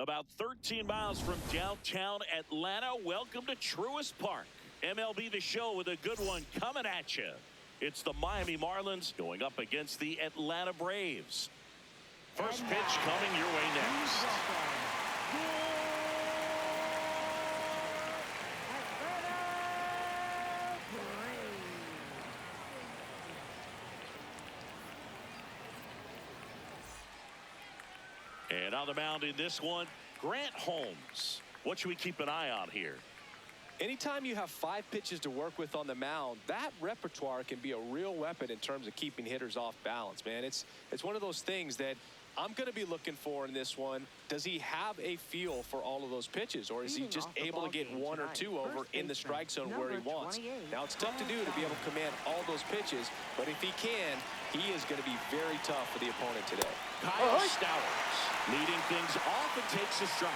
About 13 miles from downtown Atlanta, welcome to Truist Park. MLB The Show with a good one coming at you. It's the Miami Marlins going up against the Atlanta Braves. First pitch coming your way next. And on the mound in this one, Grant Holmes. What should we keep an eye on here? Anytime you have 5 pitches to work with on the mound, that repertoire can be a real weapon in terms of keeping hitters off balance, man. It's one of those things that I'm going to be looking for in this one. Does he have a feel for all of those pitches, or is he just able to get 1 or 2 over in the strike zone where he wants? Now, it's tough to do to be able to command all those pitches, but if he can, he is going to be very tough for the opponent today. Kyle Stowers leading things off and takes a strike.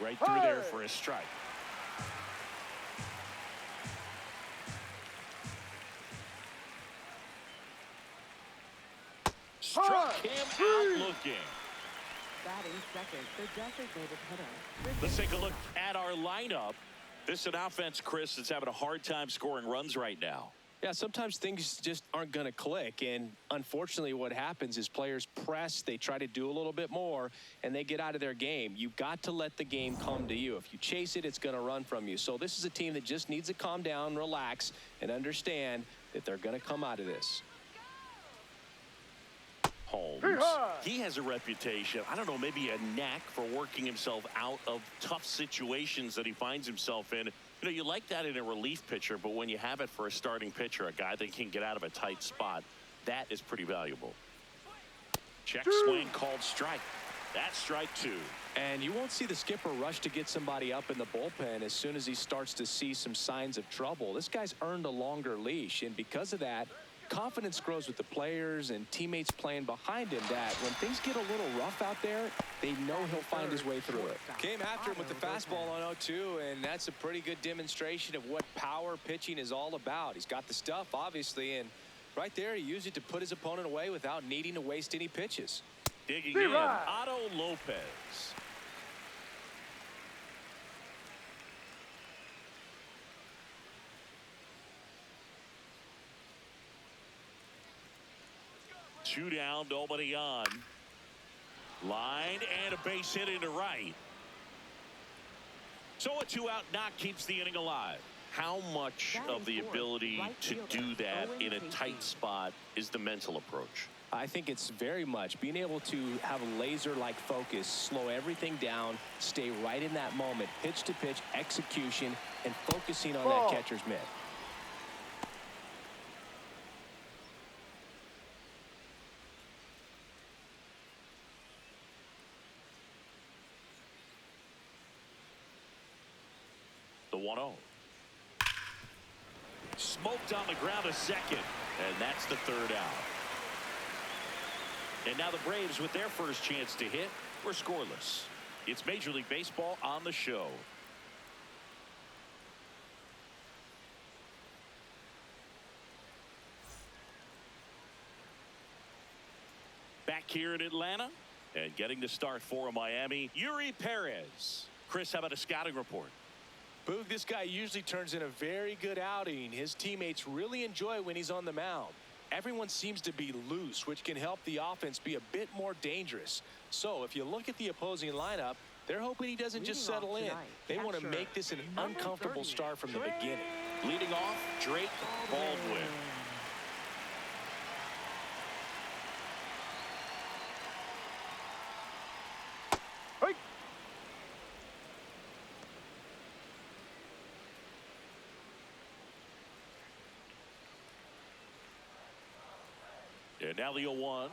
Right through there for a strike. Struck him out looking. Batting second, the designated hitter. Let's take a look at our lineup. This is an offense, Chris, that's having a hard time scoring runs right now. Yeah, sometimes things just aren't going to click, and unfortunately what happens is players press, they try to do a little bit more, and they get out of their game. You've got to let the game come to you. If you chase it, it's going to run from you. So this is a team that just needs to calm down, relax, and understand that they're going to come out of this. Holmes, he has a reputation, I don't know, maybe a knack for working himself out of tough situations that he finds himself in. You know, you like that in a relief pitcher, but when you have it for a starting pitcher, a guy that can get out of a tight spot, that is pretty valuable. Check swing called strike. That's strike 2. And you won't see the skipper rush to get somebody up in the bullpen as soon as he starts to see some signs of trouble. This guy's earned a longer leash, and because of that, confidence grows with the players and teammates playing behind him, that when things get a little rough out there, they know he'll find his way through it. Came after him with the fastball on 0-2, and that's a pretty good demonstration of what power pitching is all about. He's got the stuff, obviously, and right there he used it to put his opponent away without needing to waste any pitches. Digging in, Otto Lopez. Two down, nobody on. Line and a base hit into right. So a 2-out knock keeps the inning alive. How much of the ability to do that in a tight spot is the mental approach? I think it's very much being able to have a laser-like focus, slow everything down, stay right in that moment, pitch to pitch, execution, and focusing on that catcher's mitt. The 1-0. Smoked on the ground a second, and that's the 3rd out. And now the Braves, with their first chance to hit, were scoreless. It's Major League Baseball on the show. Back here in Atlanta, and getting the start for Miami, Yuri Perez. Chris, how about a scouting report? Boog, this guy usually turns in a very good outing. His teammates really enjoy when he's on the mound. Everyone seems to be loose, which can help the offense be a bit more dangerous. So if you look at the opposing lineup, they're hoping he doesn't just settle in. They want to make this an uncomfortable start from the beginning. Leading off, Drake Baldwin. And now the 0-1.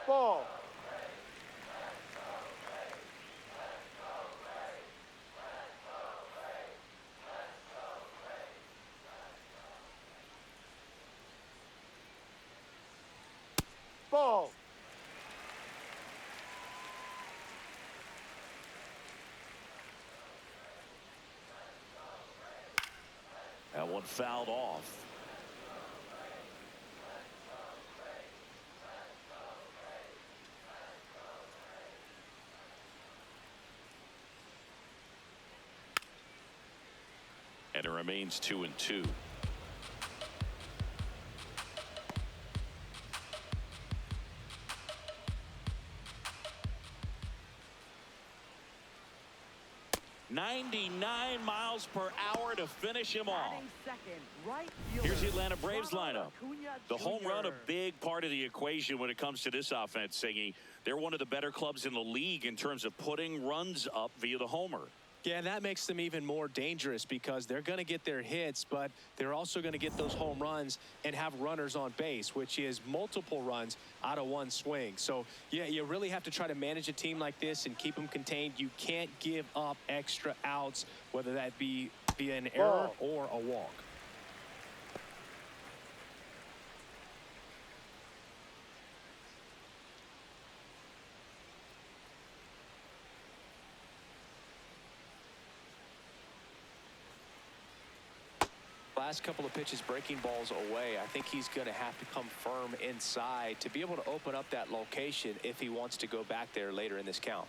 Ball. Ball. That one fouled off. And it remains 2-2. .99 miles per hour to finish him off. Here's the Atlanta Braves lineup. The home run, a big part of the equation when it comes to this offense, Siggy. They're one of the better clubs in the league in terms of putting runs up via the homer. Yeah, and that makes them even more dangerous because they're going to get their hits, but they're also going to get those home runs and have runners on base, which is multiple runs out of one swing. So, yeah, you really have to try to manage a team like this and keep them contained. You can't give up extra outs, whether that be via an error or a walk. Last couple of pitches breaking balls away. I think he's going to have to come firm inside to be able to open up that location if he wants to go back there later in this count.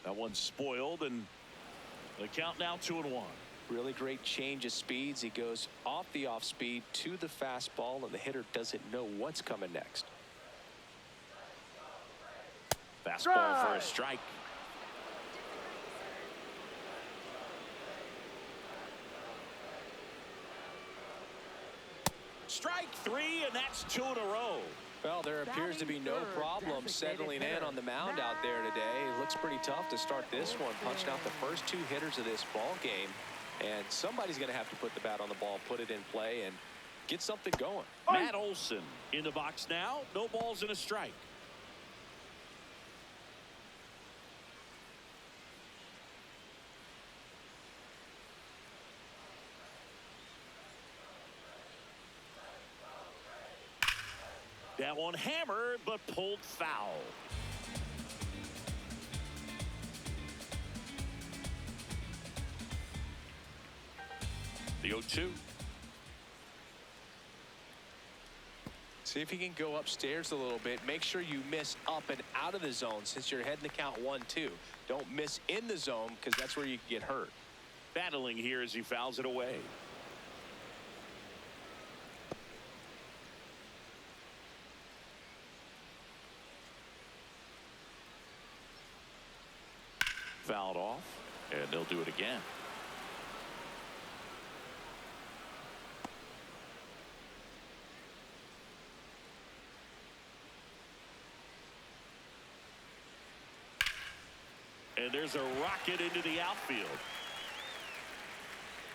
That one's spoiled, and the count now 2-1. Really great change of speeds. He goes off the off speed to the fastball, and the hitter doesn't know what's coming next. Fastball for a strike. Strike three, and that's 2 in a row. Well, there appears to be no problem settling in on the mound out there today. It looks pretty tough to start this one, punching out the first 2 hitters of this ball game. And somebody's going to have to put the bat on the ball, put it in play, and get something going. Matt Olson in the box now. No balls and a strike. That one hammered, but pulled foul. The 0-2. See if he can go upstairs a little bit. Make sure you miss up and out of the zone since you're heading to count 1-2. Don't miss in the zone because that's where you can get hurt. Battling here as he fouls it away. Fouled off, and they'll do it again. And there's a rocket into the outfield.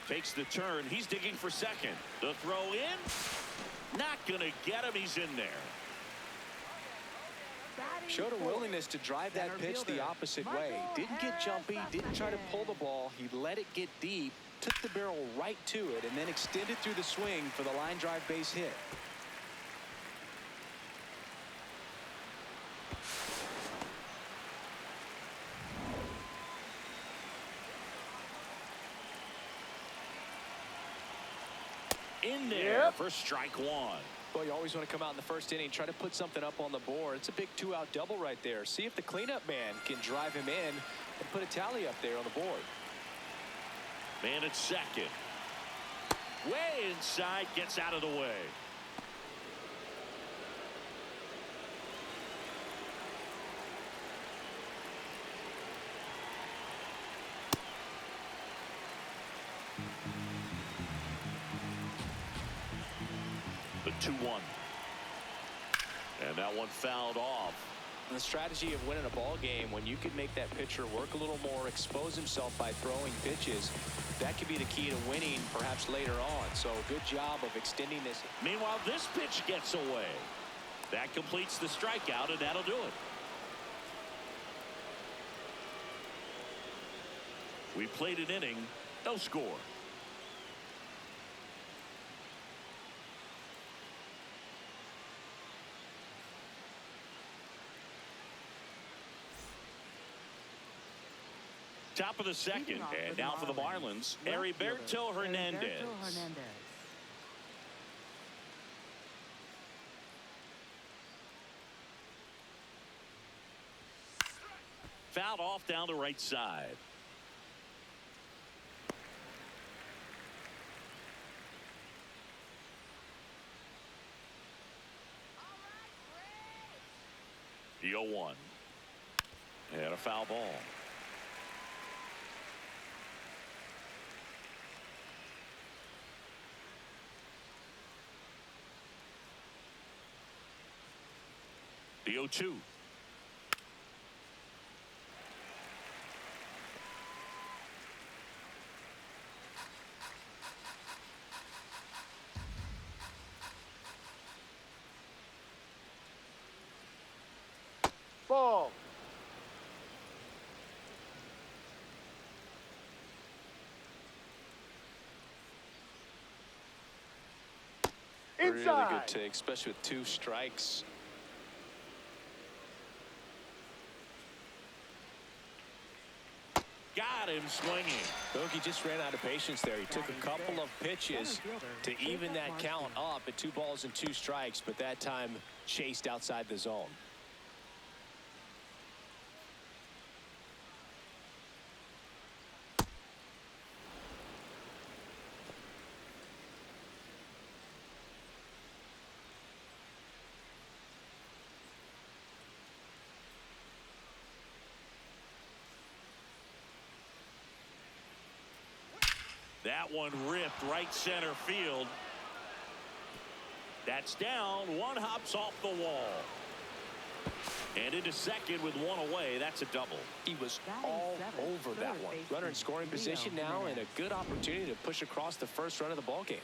Takes the turn. He's digging for second. The throw in. Not going to get him. He's in there. Showed a willingness to drive that pitch the opposite way. Didn't get jumpy, didn't try to pull the ball. He let it get deep, took the barrel right to it, and then extended through the swing for the line drive base hit. In there for strike one. Well, you always want to come out in the first inning, try to put something up on the board. It's a big 2-out double right there. See if the cleanup man can drive him in and put a tally up there on the board. Man at second. Way inside, gets out of the way. The 2-1. And that one fouled off. And the strategy of winning a ball game, when you can make that pitcher work a little more, expose himself by throwing pitches, that could be the key to winning perhaps later on. So good job of extending this. Meanwhile, this pitch gets away. That completes the strikeout, and that'll do it. We played an inning, no score. Top of the second, and now for the Marlins, Heriberto Hernandez. Fouled off down the right side. The 0-1. And a foul ball. The 0-2. Ball. Really Inside. good take, especially with 2 strikes. Got him swinging. Bogey just ran out of patience there. He took a couple of pitches to even that count up at 2 balls and 2 strikes, but that time chased outside the zone. That one ripped right center field. That's down. One hops off the wall. And into second with 1 away. That's a double. He was all over that one. Runner in scoring position now and a good opportunity to push across the first run of the ball game.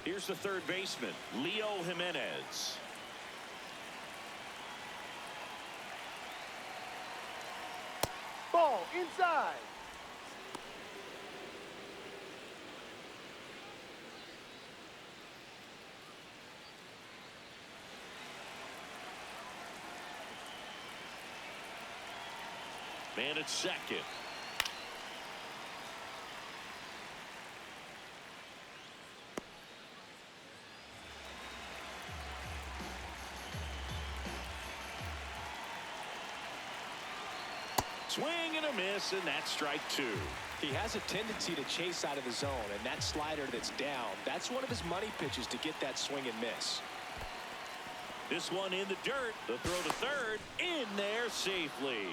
Here's the third baseman, Leo Jimenez. Ball inside. Man at second. Swing and a miss, and that's strike 2. He has a tendency to chase out of the zone, and that slider that's down, that's one of his money pitches to get that swing and miss. This one in the dirt. The throw to third. In there safely.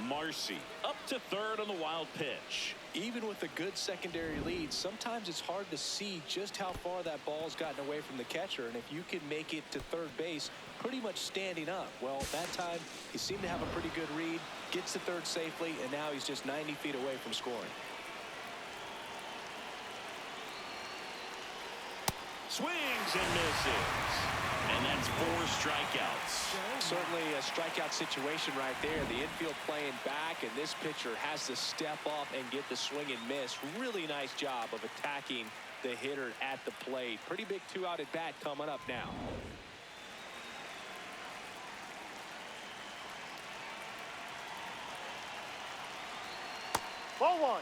Marcy up to third on the wild pitch. Even with a good secondary lead, sometimes it's hard to see just how far that ball's gotten away from the catcher, and if you can make it to third base pretty much standing up, well, that time he seemed to have a pretty good read, gets to third safely, and now he's just 90 feet away from scoring. Swings and misses. And that's 4 strikeouts. Certainly a strikeout situation right there. The infield playing back, and this pitcher has to step up and get the swing and miss. Really nice job of attacking the hitter at the plate. Pretty big 2-out at bat coming up now. Ball 1.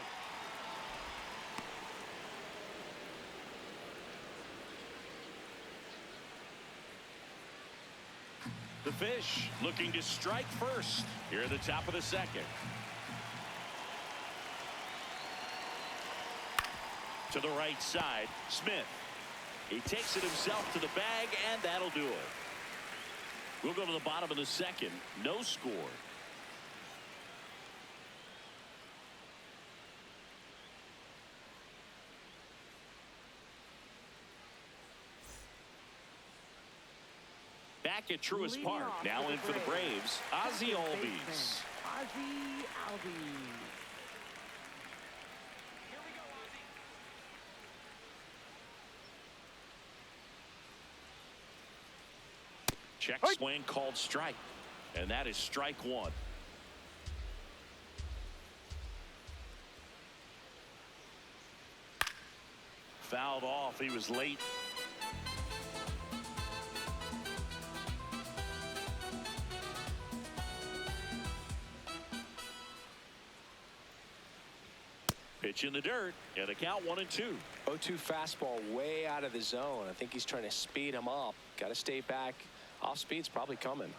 The Fish looking to strike first here at the top of the second. To the right side, Smith. He takes it himself to the bag, and that'll do it. We'll go to the bottom of the second. No score. Back at Truist Park, now in for the Braves, Ozzie Albies. Ozzie Albies. Check swing called strike, and that is strike 1. Fouled off. He was late. Pitch in the dirt, and a count 1-2. 0-2 fastball way out of the zone. I think he's trying to speed him up. Got to stay back. Off speed's probably coming.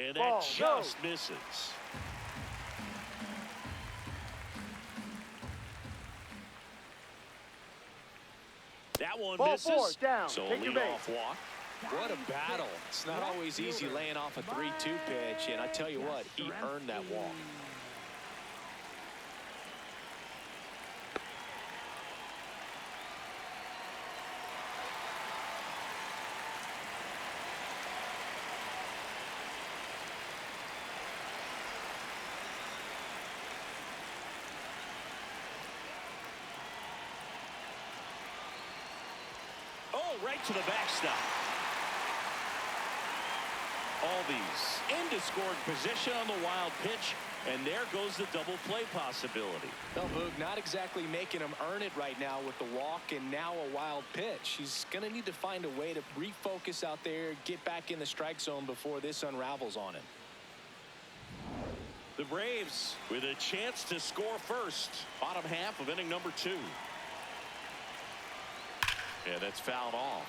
And that just misses. That one misses. Down. So Take your lead-off walk. What a battle. It's not always easy laying off a 3-2 pitch, and I tell you what, he earned that walk. Oh, right to the backstop. Albies into scoring position on the wild pitch, and there goes the double play possibility. No, Boog, not exactly making him earn it right now with the walk and now a wild pitch. He's going to need to find a way to refocus out there, get back in the strike zone before this unravels on him. The Braves with a chance to score first. Bottom half of inning number 2. Yeah, that's fouled off.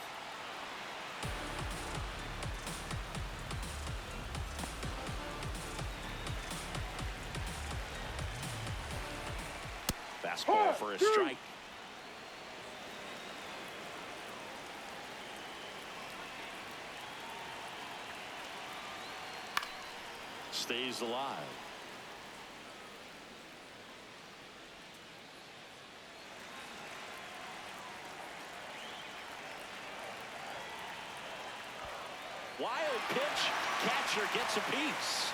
Fastball for a strike. Stays alive. Wild pitch. Catcher gets a piece.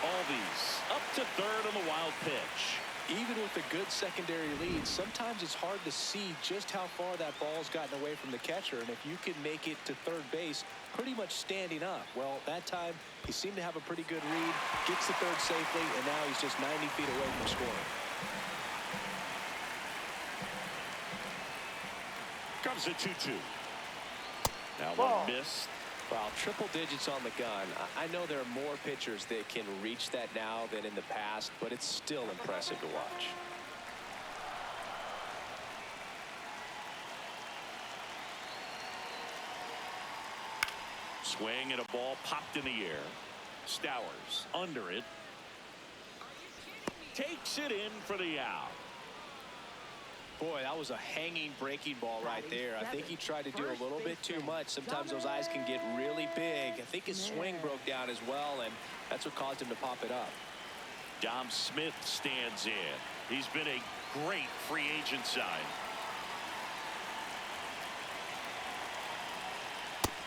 Albies up to third on the wild pitch. Even with a good secondary lead, sometimes it's hard to see just how far that ball's gotten away from the catcher, and if you can make it to third base pretty much standing up. Well, that time he seemed to have a pretty good read, gets to third safely, and now he's just 90 feet away from scoring. Comes a 2-2. That one missed. Wow, triple digits on the gun. I know there are more pitchers that can reach that now than in the past, but it's still impressive to watch. Swing and a ball popped in the air. Stowers under it. Takes it in for the out. Boy, that was a hanging breaking ball right there. I think he tried to do a little bit too much. Sometimes those eyes can get really big. I think his swing broke down as well, and that's what caused him to pop it up. Dom Smith stands in. He's been a great free agent sign.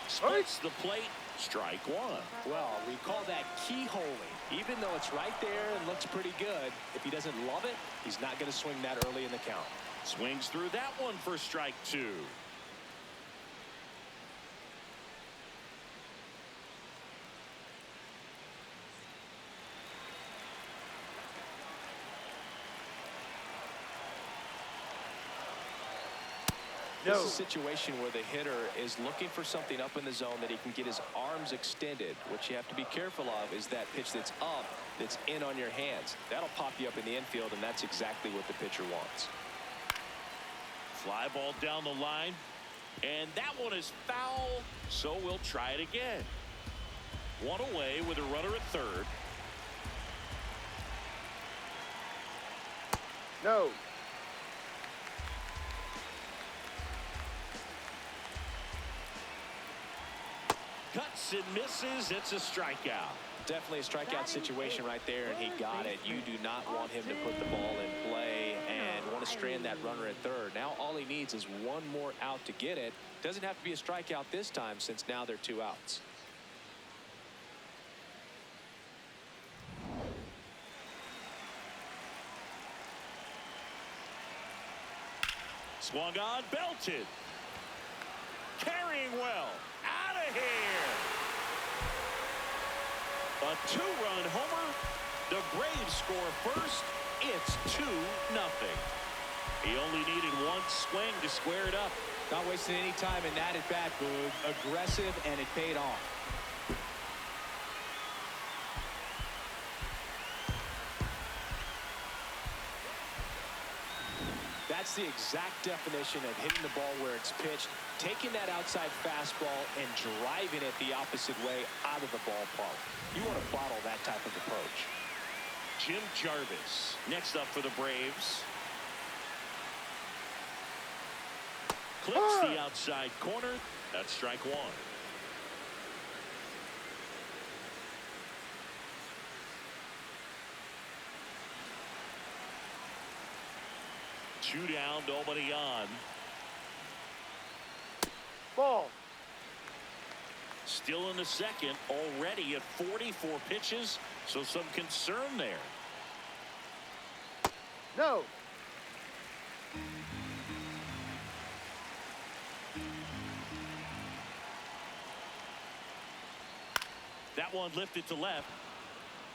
Splits the plate. Strike one. Well, we call that keyholing. Even though it's right there and looks pretty good, if he doesn't love it, he's not going to swing that early in the count. Swings through that one for strike 2. This is a situation where the hitter is looking for something up in the zone that he can get his arms extended. What you have to be careful of is that pitch that's up, that's in on your hands. That'll pop you up in the infield, and that's exactly what the pitcher wants. Fly ball down the line, and that one is foul, so we'll try it again. One away with a runner at third. No. Cuts and misses. It's a strikeout. Definitely a strikeout situation right there, and he got it. You do not want him to put the ball in play and want to strand that runner at third. Now all he needs is one more out to get it. Doesn't have to be a strikeout this time, since now they're 2 outs. Swung on, belted. Carrying well. Out of here. A two-run homer. The Braves score first. It's 2-0. He only needed one swing to square it up. Not wasting any time in that at bat, Boog. Aggressive, and it paid off. That's the exact definition of hitting the ball where it's pitched, taking that outside fastball and driving it the opposite way out of the ballpark. You want to bottle that type of approach. Jim Jarvis next up for the Braves. Clips the outside corner. That's strike one. Two down, nobody on. Ball. Still in the second, already at 44 pitches, so some concern there. No. That one lifted to left.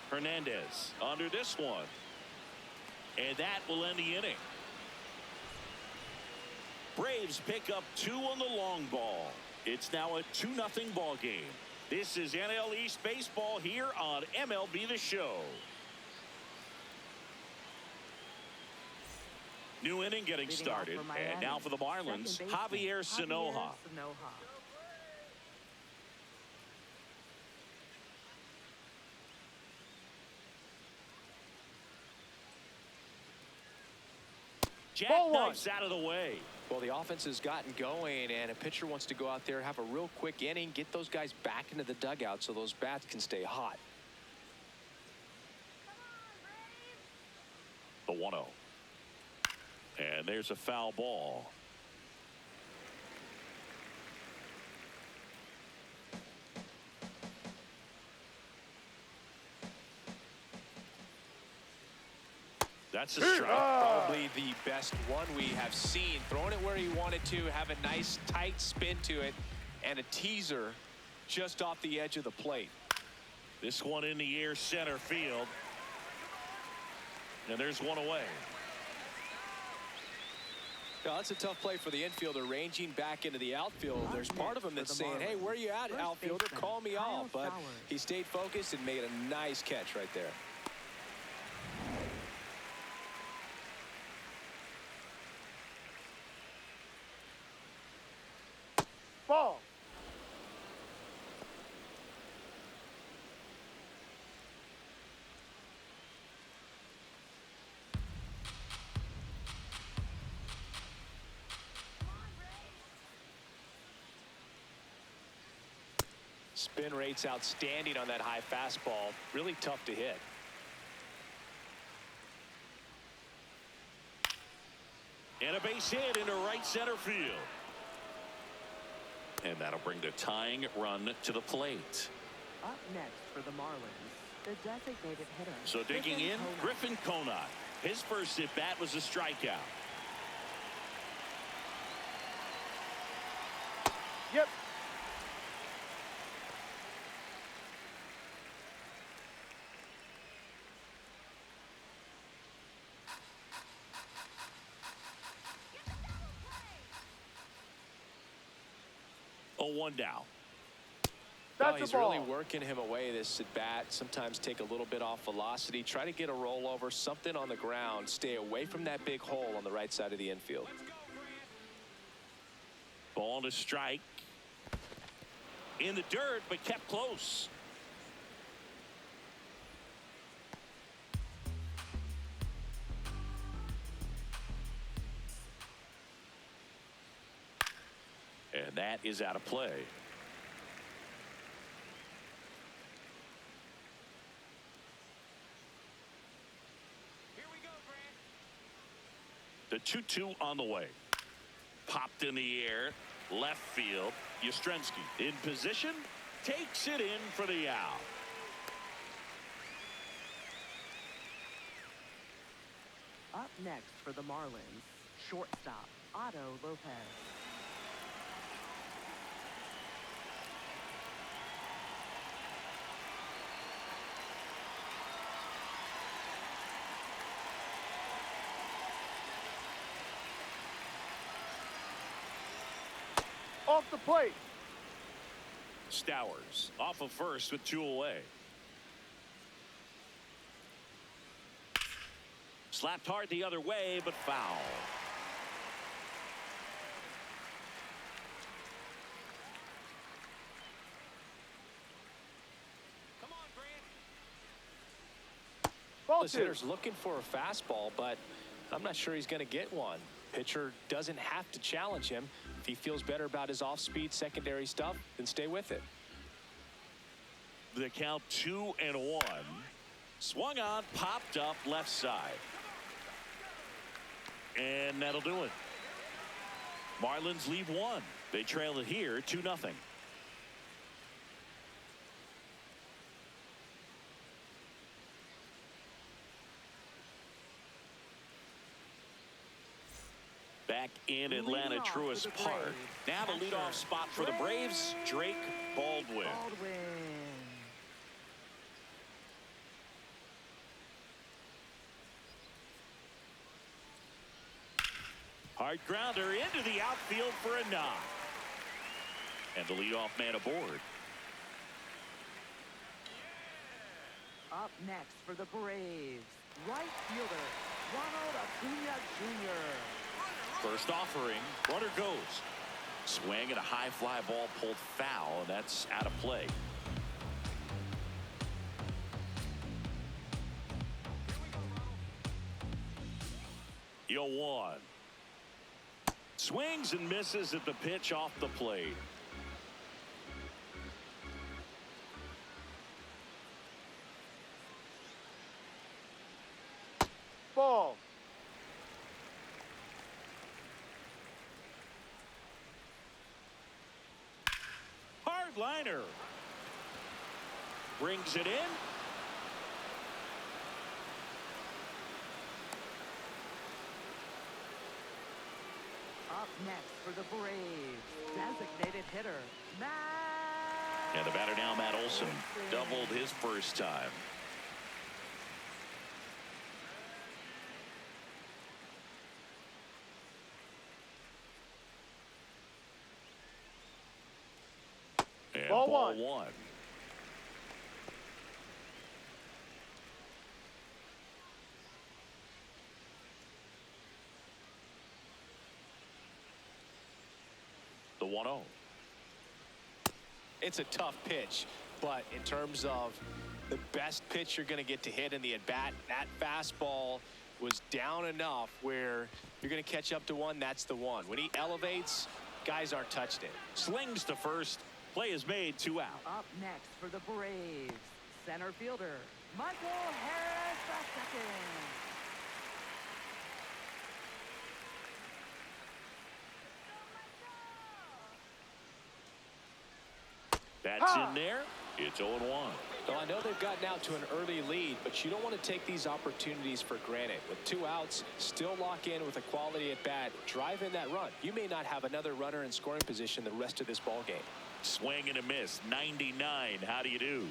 Hernandez under this one. And that will end the inning. Braves pick up 2 on the long ball. It's now a 2-0 ball game. This is NL East Baseball here on MLB The Show. New inning getting started. And now for the Marlins, Javier Sanoja. Jackknifes out of the way. Well, the offense has gotten going, and a pitcher wants to go out there, have a real quick inning, get those guys back into the dugout so those bats can stay hot. The 1-0. And there's a foul ball. That's a strike. Probably the best one we have seen. Throwing it where he wanted to, have a nice tight spin to it, and a teaser just off the edge of the plate. This one in the air, center field. And there's one away. Now, that's a tough play for the infielder, ranging back into the outfield. There's part of him that's saying, hey, where are you at, outfielder? Call me off. But he stayed focused and made a nice catch right there. Ball. Spin rate's outstanding on that high fastball. Really tough to hit. And a base hit into right center field. And that'll bring the tying run to the plate. Up next for the Marlins, the designated hitter. So digging in, Griffin Conant. His first at bat was a strikeout. Yep. Oh, 1 down. Well, he's really working him away this at bat. Sometimes take a little bit off velocity. Try to get a rollover, something on the ground. Stay away from that big hole on the right side of the infield. Ball to strike. In the dirt, but kept close. And that is out of play. Here we go, Grant. The 2-2 on the way. Popped in the air. Left field. Yastrzemski in position. Takes it in for the out. Up next for the Marlins, shortstop Otto Lopez. Off the plate. Stowers off of first with 2 away. Slapped hard the other way, but foul. Come on, Grant. Ball This 2. hitter's looking for a fastball, but I'm not sure he's going to get one. Pitcher doesn't have to challenge him. If he feels better about his off-speed secondary stuff, then stay with it. The count 2-1. Swung on, popped up left side. And that'll do it. Marlins lead 1. They trail it here 2-0. Back in Atlanta Leading off Truist for the Park. Braves, Now the catcher, leadoff spot for the Braves, Drake Baldwin. Hard grounder into the outfield for a knock. And the leadoff man aboard. Up next for the Braves, right fielder, Ronald Acuna Jr. First offering, runner goes. Swing and a high fly ball pulled foul, and that's out of play. Yo 1. Swings and misses at the pitch off the plate. Ball. Hard liner. Brings it in. Up next for the Braves, designated hitter, Matt. And the batter now, Matt Olson, doubled his first time. And Ball 1. The 1-0. It's a tough pitch, but in terms of the best pitch you're going to get to hit in the at-bat, that fastball was down enough where you're going to catch up to one. That's the one. When he elevates, guys aren't touched it. Slings to first. Play is made, 2 out. Up next for the Braves, center fielder, Michael Harris II. That's in there. It's 0-1. Well, I know they've gotten out to an early lead, but you don't want to take these opportunities for granted. With 2 outs, still lock in with a quality at bat, drive in that run. You may not have another runner in scoring position the rest of this ball game. Swing and a miss. 99. How do you do?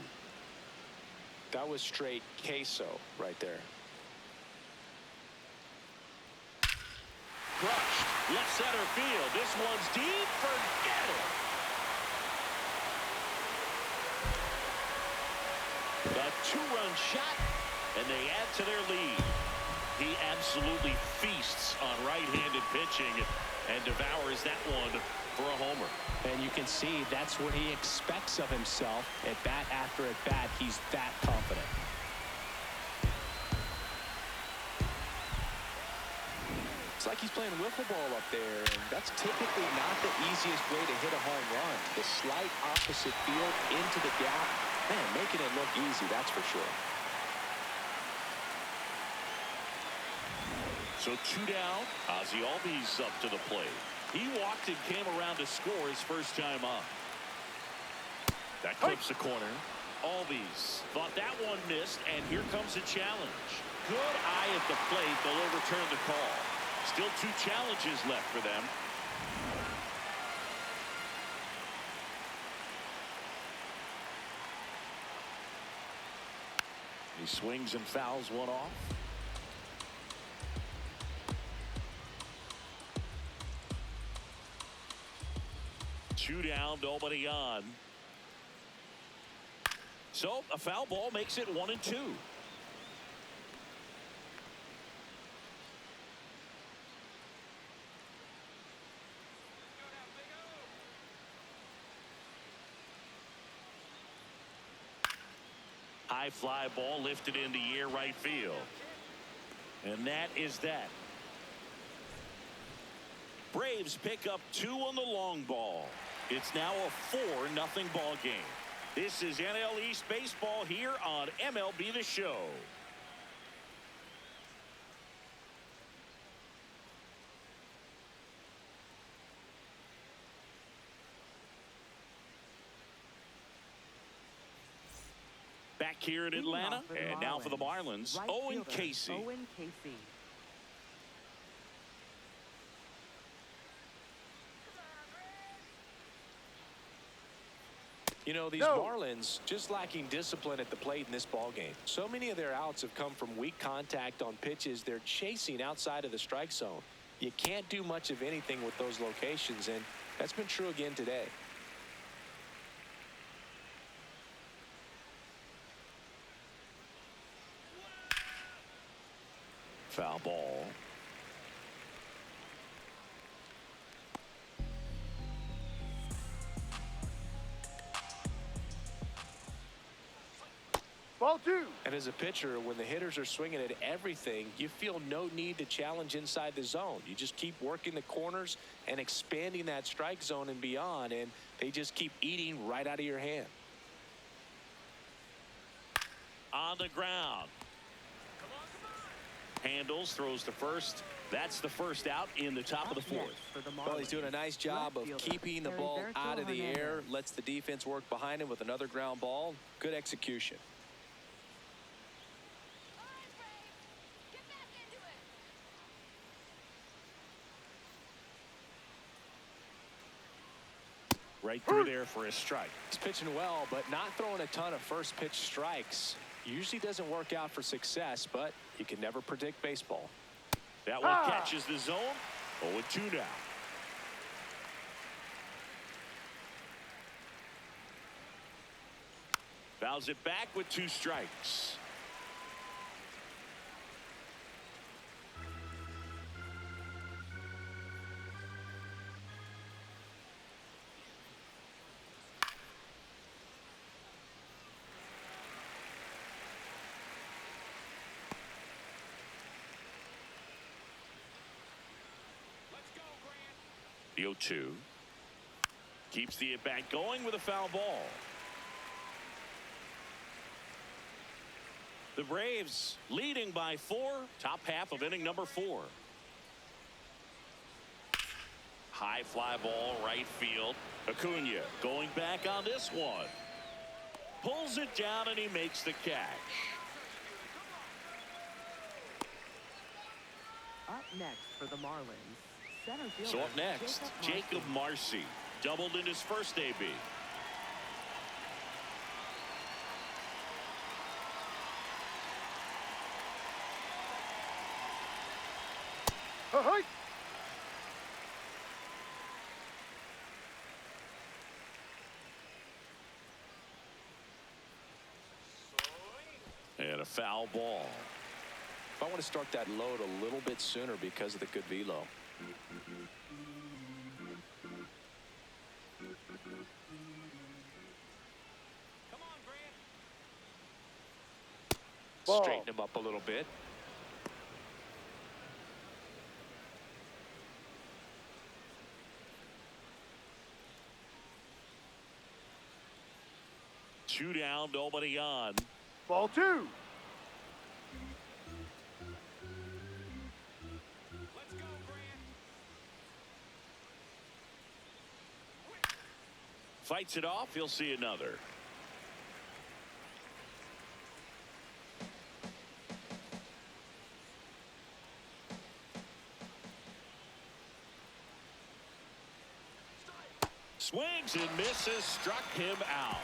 That was straight queso right there. Crushed. Left center field. This one's deep. Forget it. A 2-run shot, and they add to their lead. He absolutely feasts on right-handed pitching and devours that one for a homer. And you can see that's what he expects of himself at bat after at bat. He's that confident. It's like he's playing wiffle ball up there, and that's typically not the easiest way to hit a home run. The slight opposite field into the gap, man, making it look easy, that's for sure. So 2 down. Ozzie Albies up to the plate. He walked and came around to score his first time up. That clips the corner. Albies thought that one missed, and here comes a challenge. Good eye at the plate. They'll overturn the call. Still 2 challenges left for them. He swings and fouls one off. 2 down, nobody on. So a foul ball makes it 1-2. High fly ball lifted into the air right field. And that is that. Braves pick up 2 on the long ball. It's now a 4-0 ball game. This is NL East baseball here on MLB The Show. Back here in Atlanta, and now for the Marlins, Owen Casey. Owen Casey. You know, these Marlins just lacking discipline at the plate in this ball game. So many of their outs have come from weak contact on pitches they're chasing outside of the strike zone. You can't do much of anything with those locations, and that's been true again today. Foul ball. Ball 2. And as a pitcher, when the hitters are swinging at everything, you feel no need to challenge inside the zone. You just keep working the corners and expanding that strike zone and beyond, and they just keep eating right out of your hand. On the ground. Handles, throws to first. That's the first out in the top of the 4th. Well, he's doing a nice job of keeping the ball out of the air. Lets the defense work behind him with another ground ball. Good execution. Right through there for a strike. He's pitching well, but not throwing a ton of first pitch strikes. Usually doesn't work out for success, but you can never predict baseball. That one catches the zone. 0-2 now. Fouls it back with 2 strikes. The 0-2. Keeps the at-bat going with a foul ball. The Braves leading by 4. Top half of inning number 4. High fly ball right field. Acuna going back on this one. Pulls it down and he makes the catch. Up next for the Marlins. So up next, Jacob Marcy. Doubled in his first AB. And a foul ball. I want to start that load a little bit sooner because of the good velo. Come on, Grant. Ball. Straighten him up a little bit. Two down, nobody on. Ball 2. Let's go, Grant. Fights it off. He'll see another. Swings and misses. Struck him out.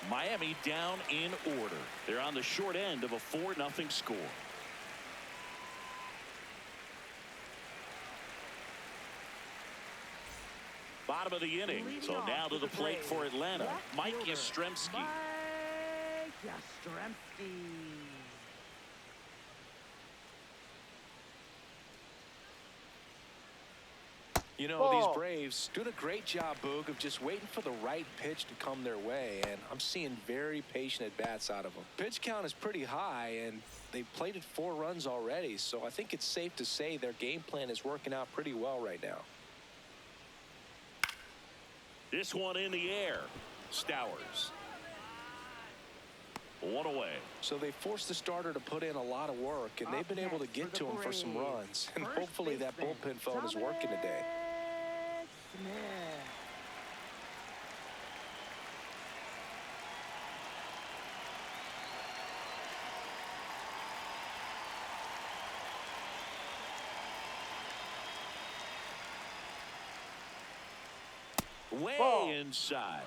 Miami down in order. They're on the short end of a 4-0 score. Bottom bottom of the inning. Leading So off now to for the plate Braves, for Atlanta, left Mike fielder, Yastrzemski. Mike Yastrzemski. You know, Ball. these Braves doing a great job, Boog, of just waiting for the right pitch to come their way, and I'm seeing very patient at-bats out of them. Pitch count is pretty high, and they've plated 4 runs already, so I think it's safe to say their game plan is working out pretty well right now. This one in the air. Stowers. 1 away. So they forced the starter to put in a lot of work, and they've been able to get to him for some runs. And hopefully that bullpen phone is working today. Way Ball. inside.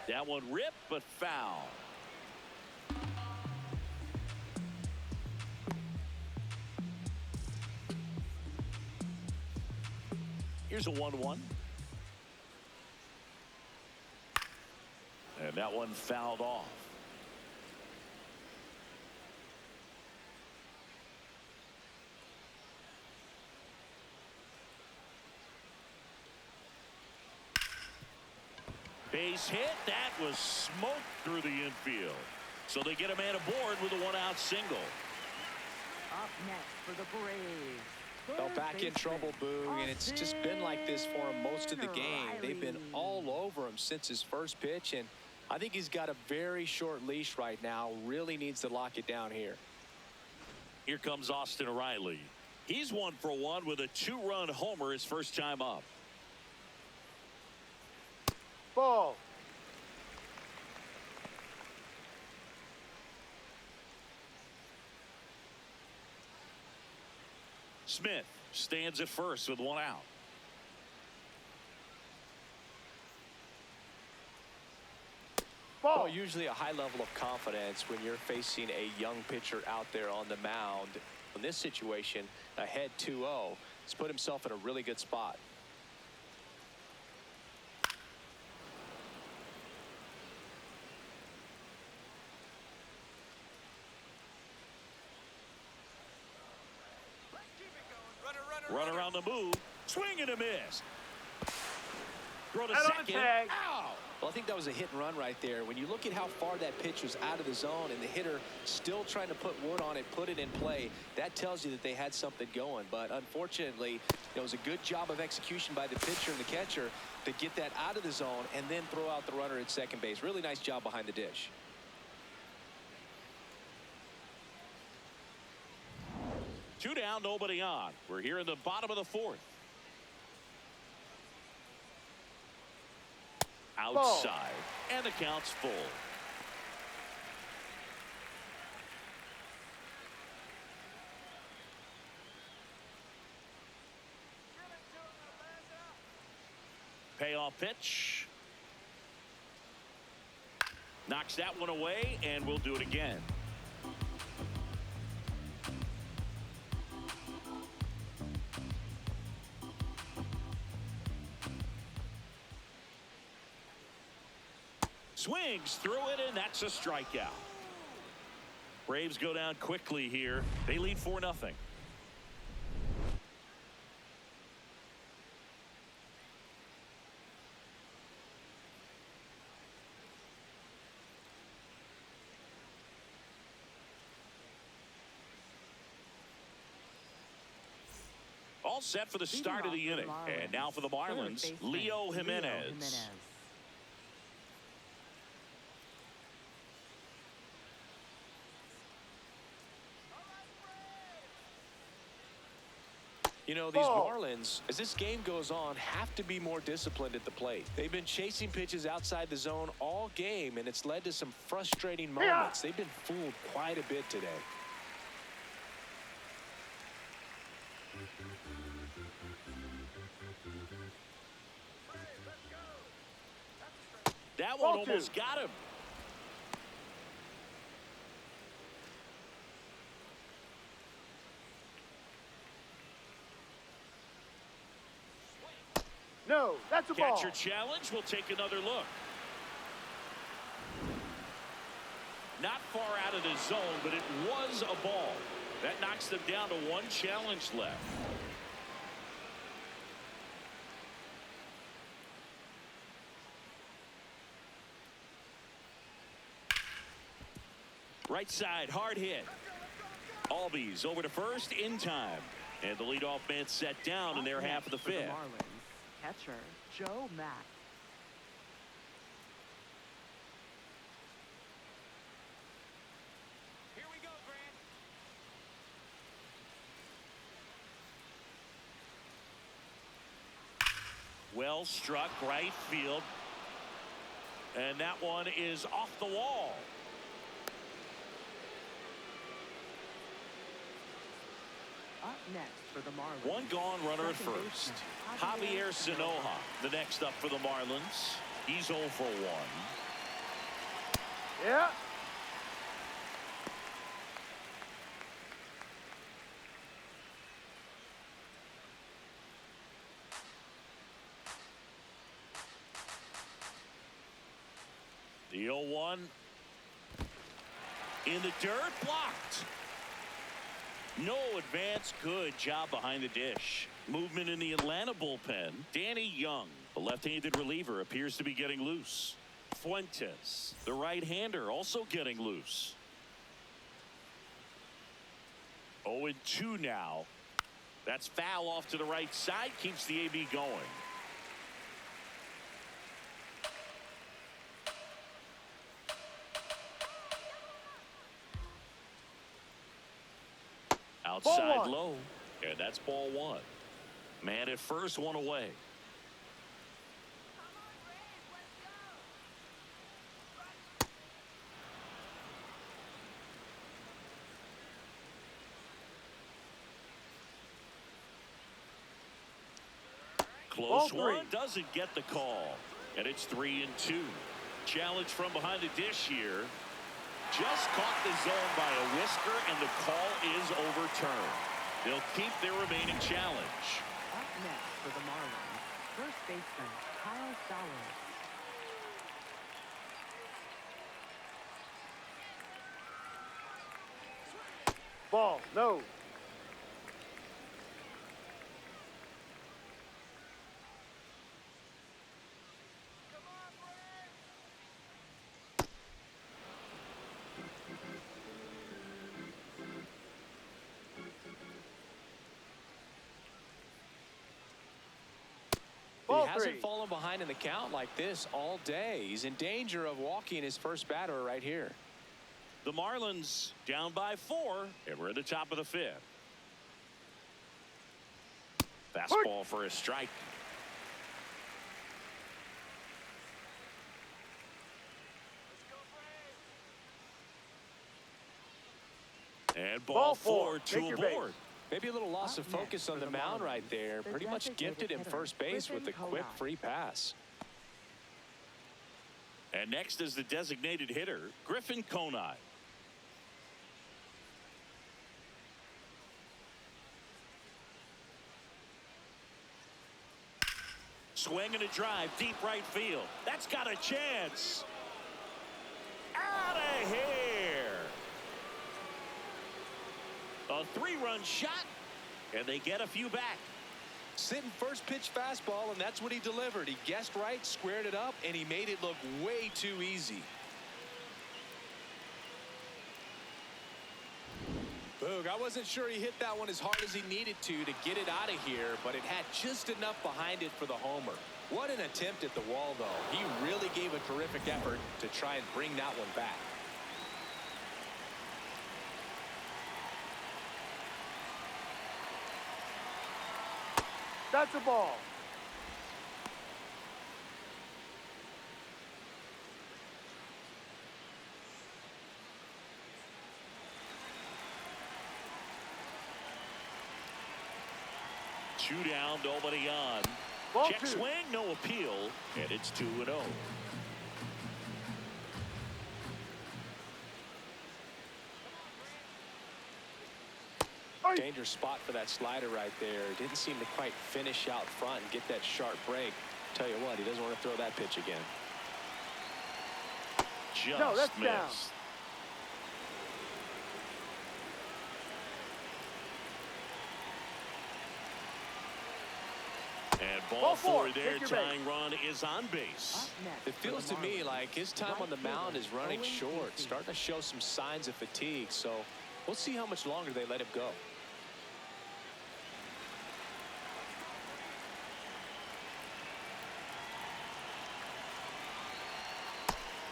That one ripped, but foul. Here's a 1-1. And that one fouled off. Base hit. That was smoked through the infield. So they get a man aboard with a 1-out single. Up next for the Braves. Fell back in trouble, Boog, and it's just been like this for him most of the game. They've been all over him since his first pitch, and I think he's got a very short leash right now. Really needs to lock it down here. Here comes Austin Riley. He's 1 for 1 with a 2-run homer his first time up. Ball. Smith stands at first with 1 out. Ball. Well, usually a high level of confidence when you're facing a young pitcher out there on the mound. In this situation, ahead 2-0, he's put himself in a really good spot. Run around the move. Swing and a miss. Throw to Out on the second. tag. Ow! Well, I think that was a hit and run right there. When you look at how far that pitch was out of the zone and the hitter still trying to put wood on it, put it in play, that tells you that they had something going. But unfortunately, it was a good job of execution by the pitcher and the catcher to get that out of the zone and then throw out the runner at second base. Really nice job behind the dish. Two down, nobody on. We're here in the bottom of the 4th. Outside. And the count's full. Payoff pitch. Knocks that one away, and we'll do it again. Swings through it, and that's a strikeout. Braves go down quickly here. They lead 4-0. All set for the start of the inning. And now for the Marlins, Leo Jimenez. You know, these Marlins, as this game goes on, have to be more disciplined at the plate. They've been chasing pitches outside the zone all game, and it's led to some frustrating moments. They've been fooled quite a bit today. That one almost got him. No, that's a ball. Catcher challenge. We'll take another look. Not far out of the zone, but it was a ball. That knocks them down to one challenge left. Right side, hard hit. Albies over to first in time. And the leadoff man set down in their half of the For fifth. Marlins, catcher Joe Mack. Here we go, Grant. Well struck, right field. And that one is off the wall. Up next for the Marlins. One gone runner at second first. baseman, Javier Sanoja, the next up for the Marlins. He's 0 for 1. Yeah. The 0-1 in the dirt, blocked. No advance. Good job behind the dish. Movement in the Atlanta bullpen. Danny Young, the left-handed reliever, appears to be getting loose. Fuentes, the right-hander, also getting loose. 0-2 now. That's foul off to the right side. Keeps the AB going. Outside low. And that's ball 1. Man at first, one away. Close one, doesn't get the call. And it's 3-2. Challenge from behind the dish here. Just caught the zone by a whisker, and the call is overturned. They'll keep their remaining challenge. Up next for the Marlins, first baseman Kyle Stowers. Ball. No. He hasn't fallen behind in the count like this all day. He's in danger of walking his first batter right here. The Marlins down by 4, and we're at the top of the 5th. Fastball for a strike. And ball 4, 2 aboard. Maybe a little loss of focus on the mound right there. Pretty much gifted him first base with a quick free pass. And next is the designated hitter, Griffin Conine. Swing and a drive, deep right field. That's got a chance. Out of here. A 3-run shot, and they get a few back. Sitting first pitch fastball, and that's what he delivered. He guessed right, squared it up, and he made it look way too easy. Boog, I wasn't sure he hit that one as hard as he needed to get it out of here, but it had just enough behind it for the homer. What an attempt at the wall, though. He really gave a terrific effort to try and bring that one back. That's a ball. Two down, nobody on. Ball Check 2. swing, no appeal, and it's 2-0. Dangerous spot for that slider right there. Didn't seem to quite finish out front and get that sharp break. Tell you what, he doesn't want to throw that pitch again. Just No, that's missed. down. And Ball ball four. four there. Take your base. Tying run is on base. Up next It for feels the to me Marlins, like his time right on the mound fielder, is running Owen short, Casey. starting to show some signs of fatigue. So we'll see how much longer they let him go.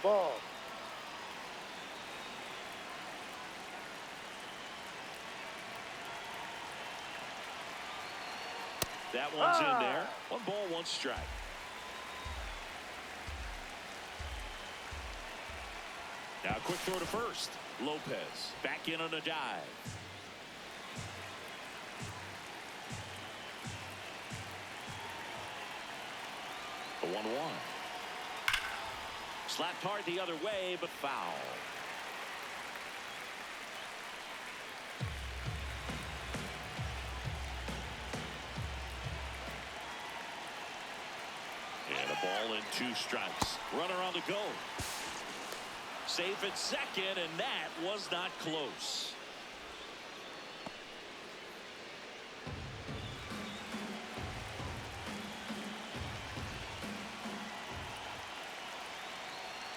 Ball. That one's in there. 1 ball, 1 strike. Now quick throw to first. Lopez back in on a dive. The 1-1. Slapped hard the other way, but foul. And a ball and 2 strikes. Runner on the go. Safe at second, and that was not close.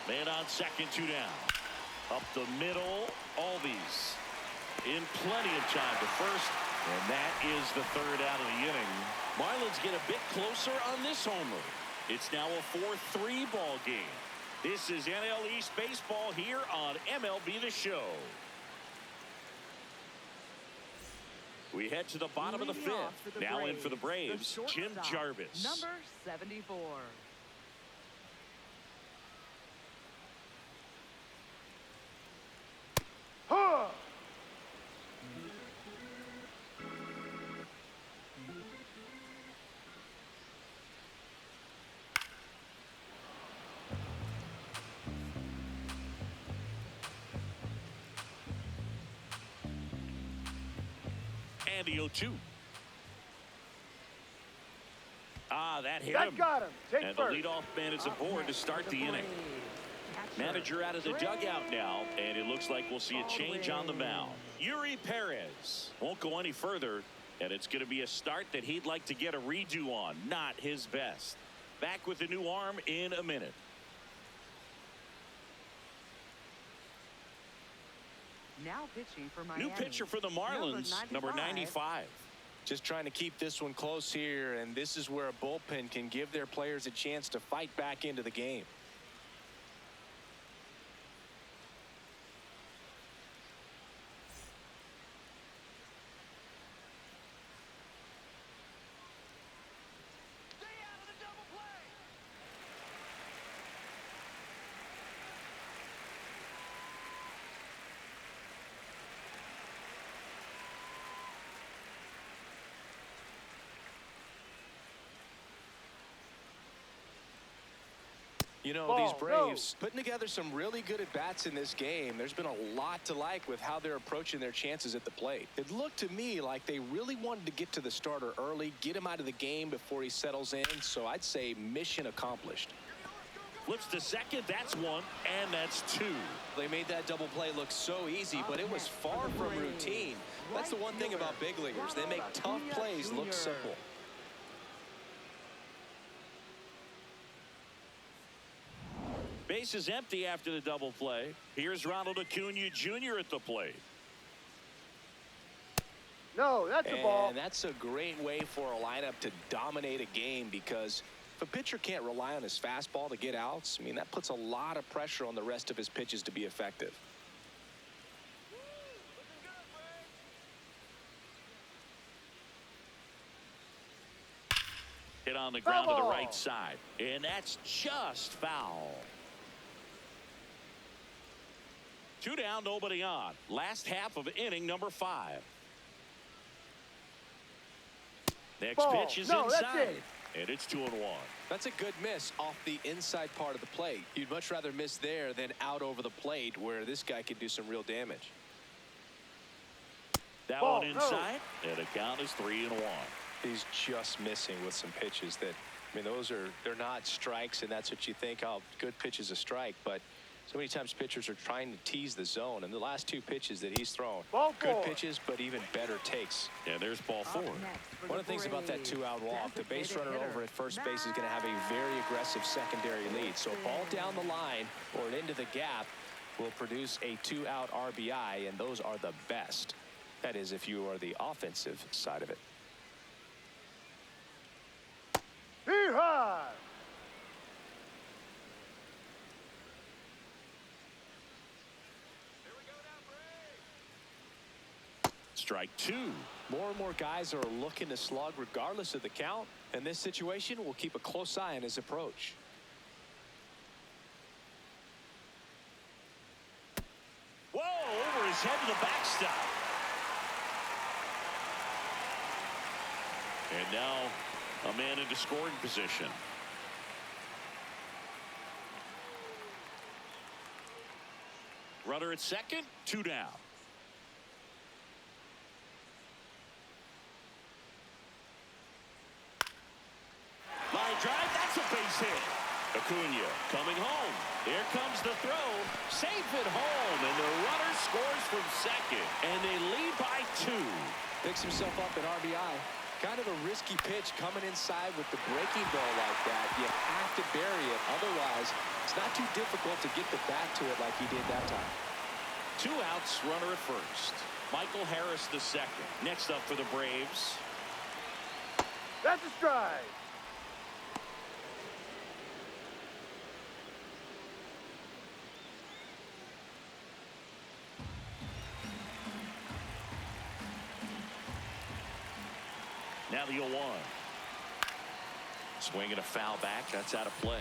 Man on second, 2 down. Up the middle, Albies in plenty of time to first, and that is the 3rd out of the inning. Marlins get a bit closer on this homer. It's now a 4-3 ball game. This is NL East baseball here on MLB The Show. We head to the bottom of the Leading off 5th. for the Now in for the Braves, Jim shortstop, Jarvis. Number 74. Huh. And the 0-2. That hit That him. got him. Take And the first. leadoff man is Up aboard to next start for the inning. Braves, catcher, Manager out of the dugout now, and it looks like we'll see a change on the Baldwin. mound. Yuri Perez won't go any further, and it's going to be a start that he'd like to get a redo on. Not his best. Back with the new arm in a minute. Now pitching for Miami. New pitcher for the Marlins, number 95. Just trying to keep this one close here, and this is where a bullpen can give their players a chance to fight back into the game. You know, these Ball, Braves putting together some really good at-bats in this game. There's been a lot to like with how they're approaching their chances at the plate. It looked to me like they really wanted to get to the starter early, get him out of the game before he settles in. So I'd say mission accomplished. Flips to second. That's 1, and that's 2. They made that double play look so easy, but it was far from routine. That's the one thing about big leaguers. They make tough plays look simple. Base is empty after the double play. Here's Ronald Acuna Jr. at the plate. No, that's a ball. And that's a great way for a lineup to dominate a game, because if a pitcher can't rely on his fastball to get outs, I mean, that puts a lot of pressure on the rest of his pitches to be effective. Hit on the ground to the Foul. right side, and that's just foul. 2 down, nobody on. Last half of inning number 5. Next Ball. pitch is No, that's inside, it. and it's 2-1. That's a good miss off the inside part of the plate. You'd much rather miss there than out over the plate, where this guy could do some real damage. That Ball. one inside, and the count is 3-1. He's just missing with some pitches that I mean, they're not strikes, and that's what you think, oh, good pitch is a strike. But so many times pitchers are trying to tease the zone. And the last two pitches that he's thrown, Ball good four. pitches, but even better takes. Yeah, there's ball four. One of the things about that two-out walk, the base runner over at first base is going to have a very aggressive secondary lead. So a ball down the line or into the gap will produce a two-out RBI, and those are the best. That is, if you are the offensive side of it. Hee-haw! Strike two. More and more guys are looking to slug regardless of the count. In this situation, we'll keep a close eye on his approach. Whoa, over his head to the backstop. And now a man into scoring position. Runner at second, 2 down. Line drive, that's a base hit. Acuna coming home. Here comes the throw. Safe at home, and the runner scores from second. And they lead by 2. Picks himself up at RBI. Kind of a risky pitch coming inside with the breaking ball like that. You have to bury it. Otherwise, it's not too difficult to get the bat to it like he did that time. 2 outs, runner at first. Michael Harris the second. Next up for the Braves. That's a strike. Now the 0-1. Swing and a foul back. That's out of play.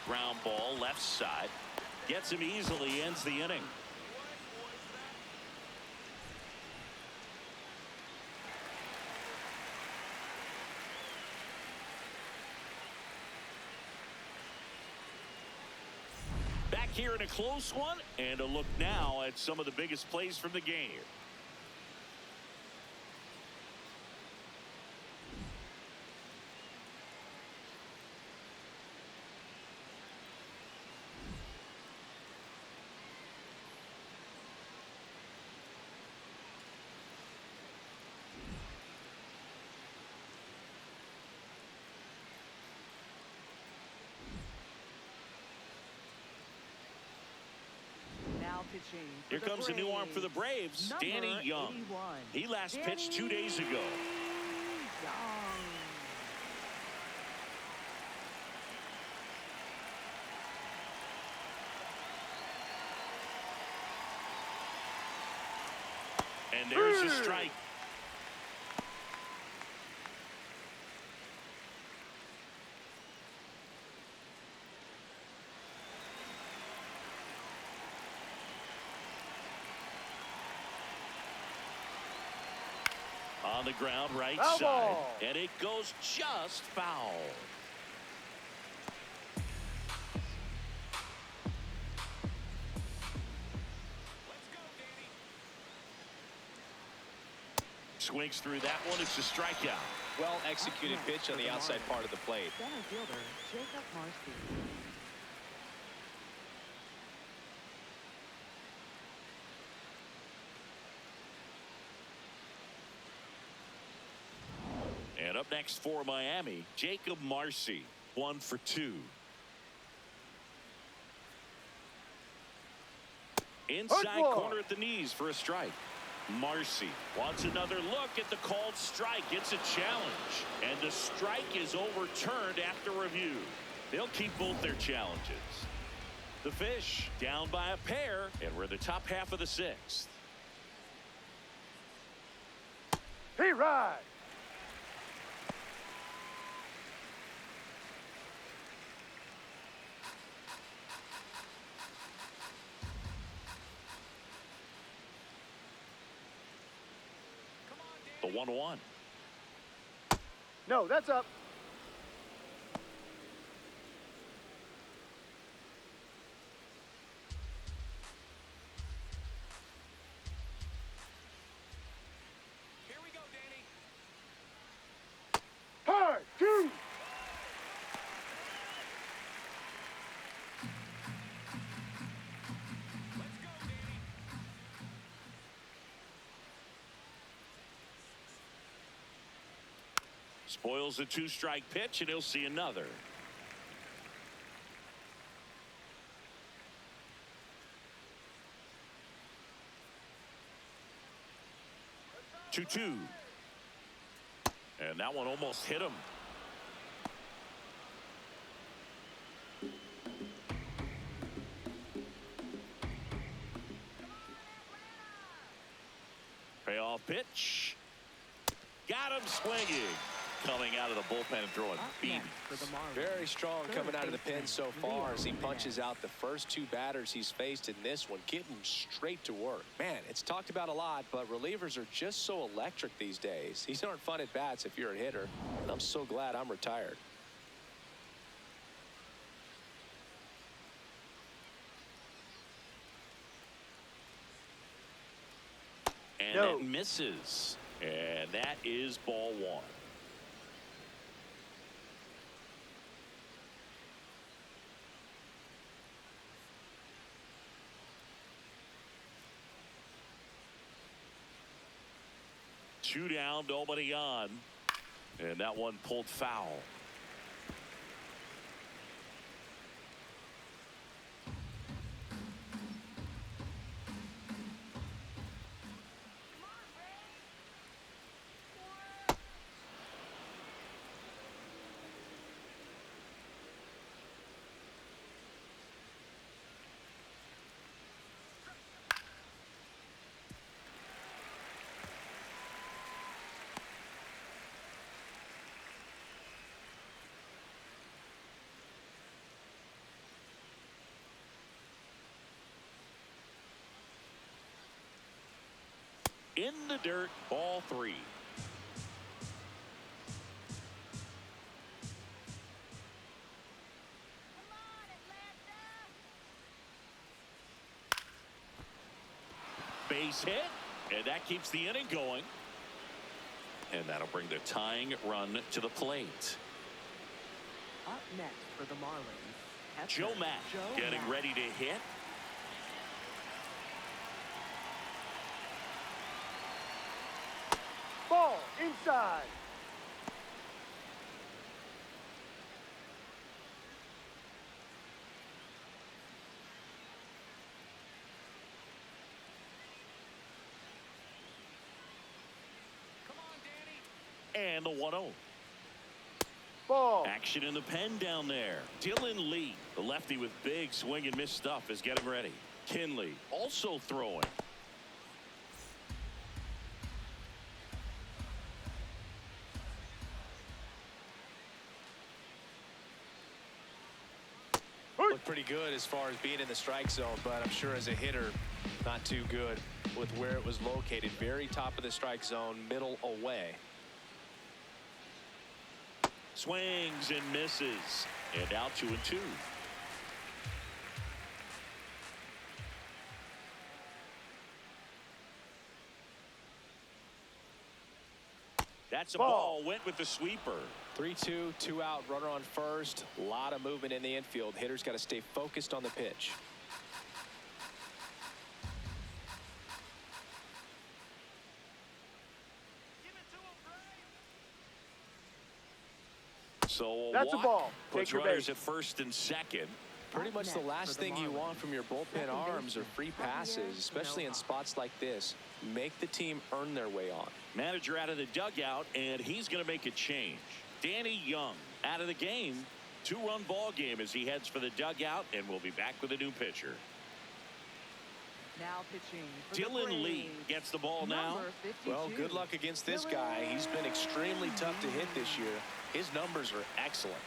Ground ball left side. Gets him easily. Ends the inning. Back here in a close one, and a look now at some of the biggest plays from the game. Pitching Here comes a new arm for the Braves, Danny Young. 81. He last pitched 2 days ago. Young. And there's a strike. On the ground, right Foul side. ball. And it goes just foul. Let's go, Danny. Swings through that one. It's a strikeout. Well executed pitch on the outside part of the plate. Center fielder Jacob Marcy. And up next for Miami, Jacob Marcy, 1 for 2. Inside corner at the knees for a strike. Marcy wants another look at the called strike. Gets a challenge. And the strike is overturned after review. They'll keep both their challenges. The Fish down by a pair, and we're in the top half of the 6th. He rides. The 1-1. No, that's up. Spoils the 2-strike pitch, and he'll see another. 2-2. And that one almost hit him. Payoff pitch. Got him swinging. Coming out of the bullpen and throwing beans. Very strong coming out of the pen so far as he punches out the first 2 batters he's faced in this one, getting straight to work. Man, it's talked about a lot, but relievers are just so electric these days. These aren't fun at bats if you're a hitter, and I'm so glad I'm retired. And it misses. And that is ball 1. Two down, nobody on. And that one pulled foul. In the dirt, ball 3. Base hit, and that keeps the inning going. And that'll bring the tying run to the plate. Up next for the Marlins, Joe Matt getting ready to hit. Ball inside. Come on, Danny. And the 1-0. Ball. Action in the pen down there. Dylan Lee, the lefty with big swing and miss stuff, is getting ready. Kinley also throwing. Looked pretty good as far as being in the strike zone, but I'm sure as a hitter, not too good with where it was located. Very top of the strike zone, middle away. Swings and misses. And out 2-2. That's a ball. Went with the sweeper. 3-2, 2 out, runner on first. A lot of movement in the infield. Hitters got to stay focused on the pitch. So That's a ball. Puts Take your runners base. at first and second. Pretty much the last thing you want from your bullpen arms are free passes, especially in spots like this. Make the team earn their way on. Manager out of the dugout, and he's going to make a change. Danny Young out of the game. 2-run ball game as he heads for the dugout, and we'll be back with a new pitcher. Now pitching for the Dylan Lee Braves, gets the ball now. number 52. Well, good luck against this guy. He's been extremely tough to hit this year. His numbers are excellent.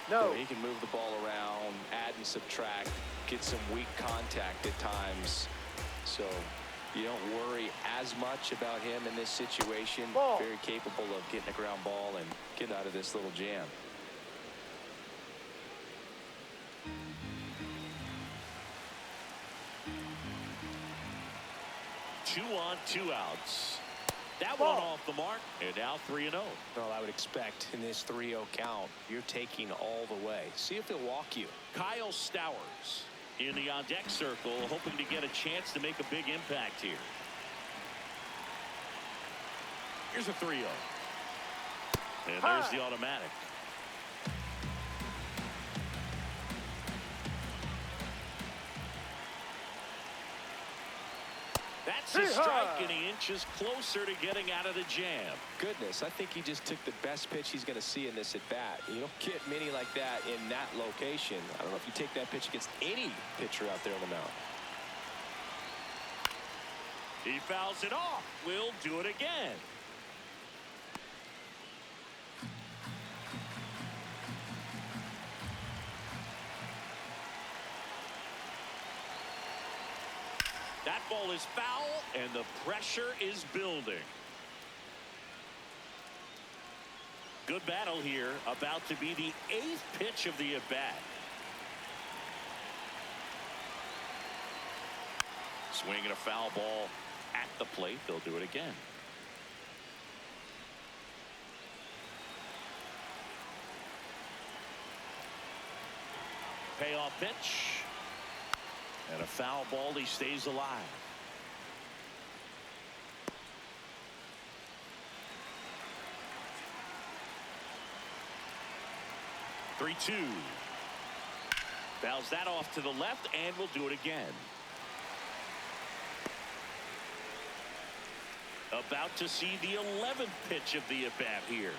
No. He can move the ball around, add and subtract, get some weak contact at times. So you don't worry as much about him in this situation. Ball. Very capable of getting a ground ball and getting out of this little jam. 2 on 2 outs. That Ball. one off the mark, and now 3-0. Well, I would expect in this 3-0 count, you're taking all the way. See if he'll walk you. Kyle Stowers in the on-deck circle, hoping to get a chance to make a big impact here. Here's a 3-0. And there's the automatic. That's a strike, and he inches closer to getting out of the jam. Goodness, I think he just took the best pitch he's going to see in this at-bat. You don't get many like that in that location. I don't know if you take that pitch against any pitcher out there on the mound. He fouls it off. We'll do it again. That ball is foul, and the pressure is building. Good battle here, about to be the 8th pitch of the at-bat. Swinging a foul ball at the plate. They'll do it again. Payoff pitch. And a foul ball. He stays alive. Three-two. Fouls that off to the left, and we'll do it again. About to see the 11th pitch of the at-bat here.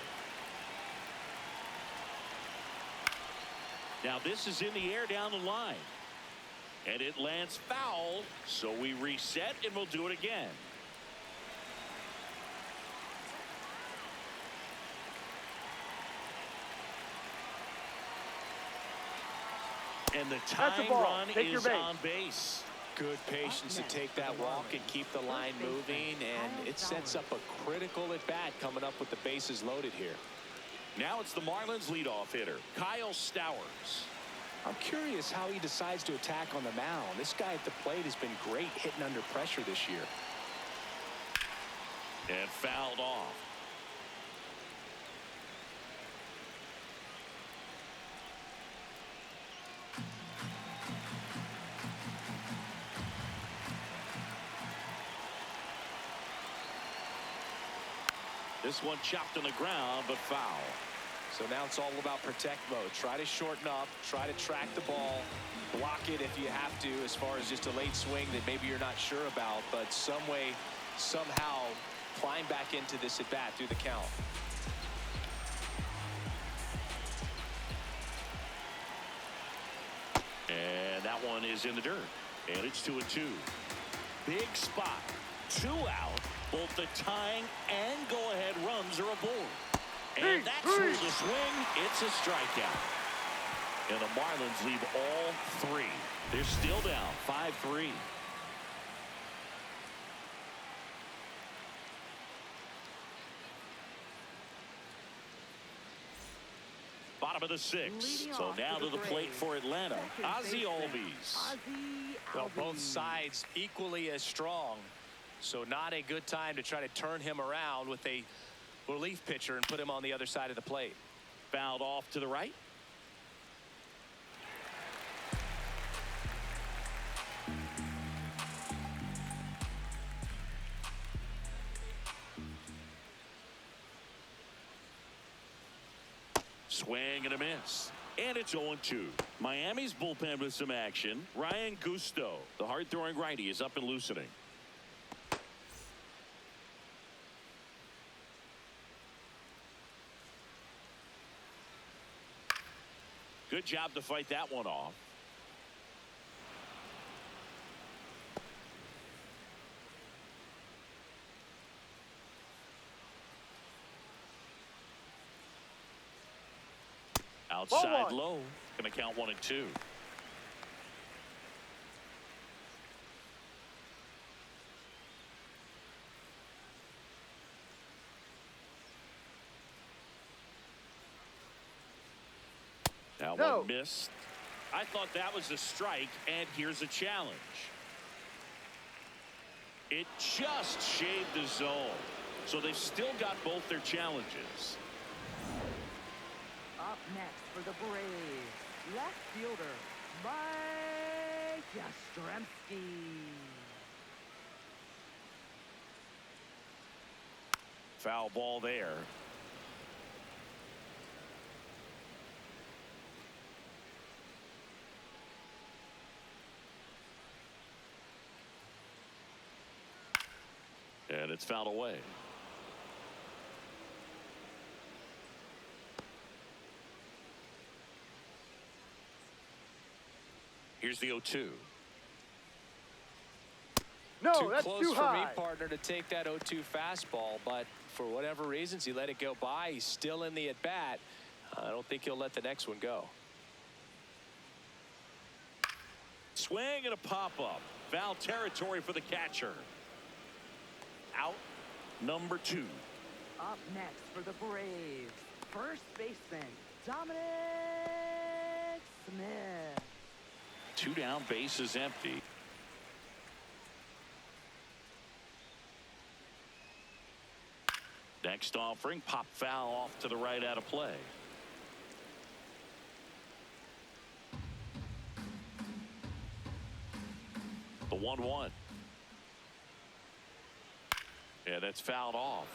Now this is in the air down the line. And it lands foul, so we reset, and we'll do it again. And the tying run is on base. Good patience to take that walk and keep the line moving, and it sets up a critical at-bat coming up with the bases loaded here. Now it's the Marlins leadoff hitter, Kyle Stowers. I'm curious how he decides to attack on the mound. This guy at the plate has been great hitting under pressure this year. And fouled off. This one chopped on the ground, but foul. So now it's all about protect mode. Try to shorten up, try to track the ball, block it if you have to, as far as just a late swing that maybe you're not sure about, but some way, somehow climb back into this at bat through the count. And that one is in the dirt, and it's 2-2. Big spot, 2 out. Both the tying and go-ahead runs are aboard. And that's through the swing. It's a strikeout. And the Marlins leave all 3. They're still down 5-3. Bottom of the 6th. So now to the plate for Atlanta, Ozzie Albies. Well, both sides equally as strong. So not a good time to try to turn him around with a relief pitcher and put him on the other side of the plate. Fouled off to the right. Swing and a miss. And it's 0-2. Miami's bullpen with some action. Ryan Gusto, the hard-throwing righty, is up and loosening. Good job to fight that one off. Outside low. Going to count 1-2. Now one missed. I thought that was a strike, and here's a challenge. It just shaved the zone. So they've still got both their challenges. Up next for the Braves, left fielder, Mike Yastrzemski. Foul ball there. And it's fouled away. Here's the 0-2. No, Too that's close too for me, high. partner, to take that 0-2 fastball, but for whatever reasons, he let it go by. He's still in the at-bat. I don't think he'll let the next one go. Swing and a pop-up. Foul territory for the catcher. Out number 2. Up next for the Braves, first baseman, Dominic Smith. 2 down, bases empty. Next offering, pop foul off to the right out of play. The 1-1. Yeah, that's fouled off.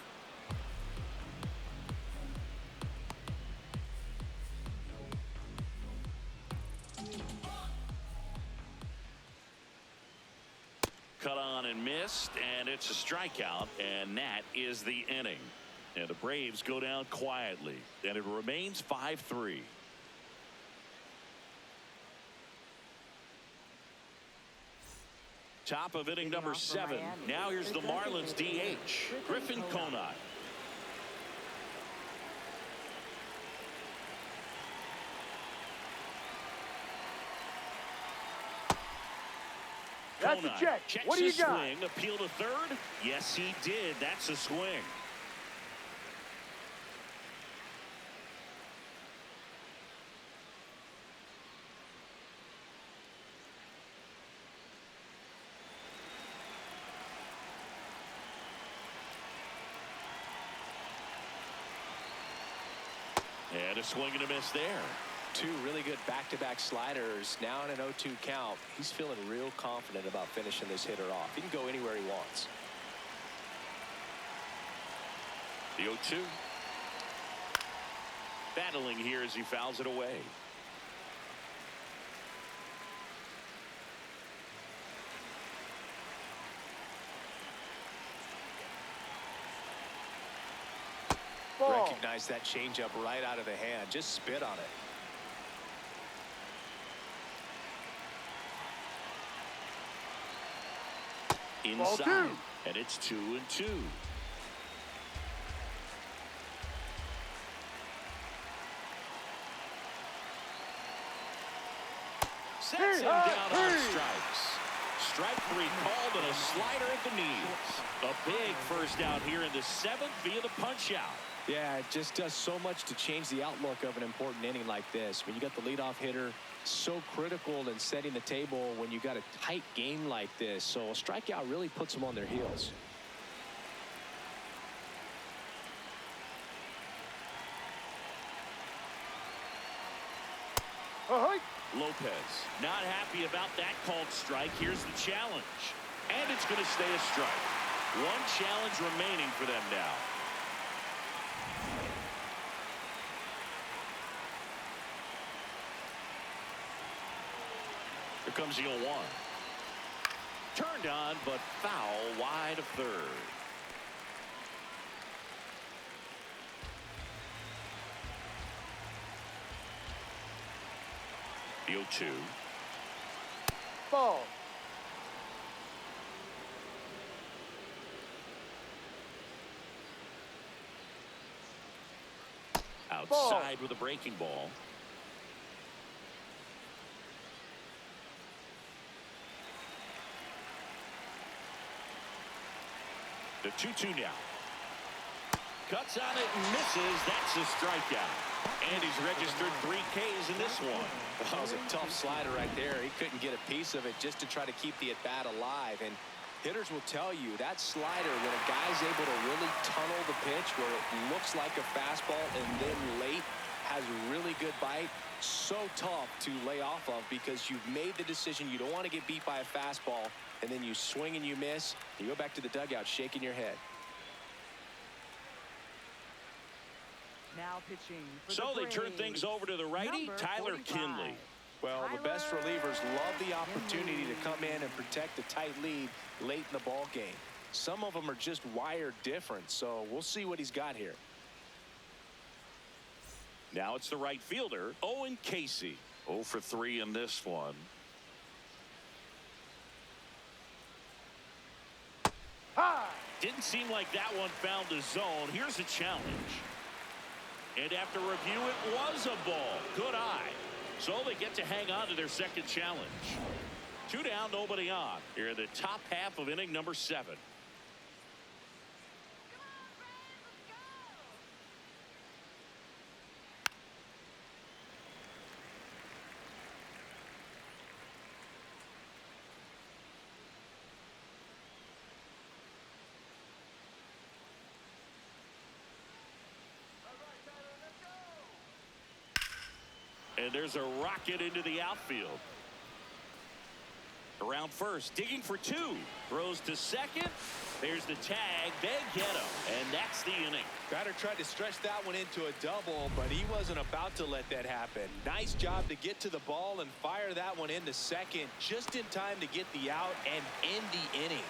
Cut on and missed, and it's a strikeout, and that is the inning. And the Braves go down quietly, and it remains 5-3. Top of inning number 7. Now here's the Marlins DH, Griffin Conant. That's a check. Checks What do you his got? swing, appeal to third. Yes, he did. That's a swing. And a swing and a miss there. 2 really good back-to-back sliders. Now in an 0-2 count. He's feeling real confident about finishing this hitter off. He can go anywhere he wants. The 0-2. Battling here as he fouls it away. Ball. Recognize that changeup right out of the hand. Just spit on it. Inside. Ball 2. And it's 2-2. Sets him down on strikes. Strike 3 called and a slider at the knees. A big first out here in the 7th via the punch out. Yeah, it just does so much to change the outlook of an important inning like this. When you got the leadoff hitter, so critical in setting the table when you got a tight game like this. So a strikeout really puts them on their heels. Lopez not happy about that called strike. Here's the challenge. And it's going to stay a strike. 1 challenge remaining for them now. Here comes the 0-1. Turned on, but foul wide of third. The 0-2. Ball. Outside with a breaking ball. The 2-2 now. Cuts on it and misses. That's a strikeout. And he's registered 3 Ks in this one. That was a tough slider right there. He couldn't get a piece of it just to try to keep the at-bat alive. And Hitters will tell you that slider, when a guy's able to really tunnel the pitch where it looks like a fastball and then late has really good bite, so tough to lay off of because you've made the decision you don't want to get beat by a fastball, and then you swing and you miss. You go back to the dugout shaking your head. Now pitching for So the they turn Braves, things over to the righty, number Tyler 45. Kinley. Well, the best Tyler relievers love the opportunity Kinley. to come in and protect a tight lead late in the ball game. Some of them are just wired different, so we'll see what he's got here. Now it's the right fielder, Owen Casey. 0 for 3 in this one. High. Didn't seem like that one found the zone. Here's a challenge. And after review, it was a ball. Good eye. So they get to hang on to their second challenge. 2 down, nobody on. Here in the top half of inning number 7. And there's a rocket into the outfield. Around first, digging for 2. Throws to second. There's the tag. They get him. And that's the inning. Batter tried to stretch that one into a double, but he wasn't about to let that happen. Nice job to get to the ball and fire that one into second just in time to get the out and end the inning.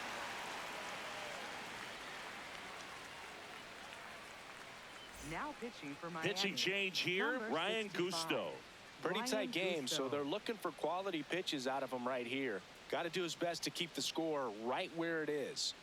Now pitching for Miami. Pitching change here, Number Ryan 65. Gusto. Pretty Ryan tight game, so Gusto. they're looking for quality pitches out of him right here. Got to do his best to keep the score right where it is.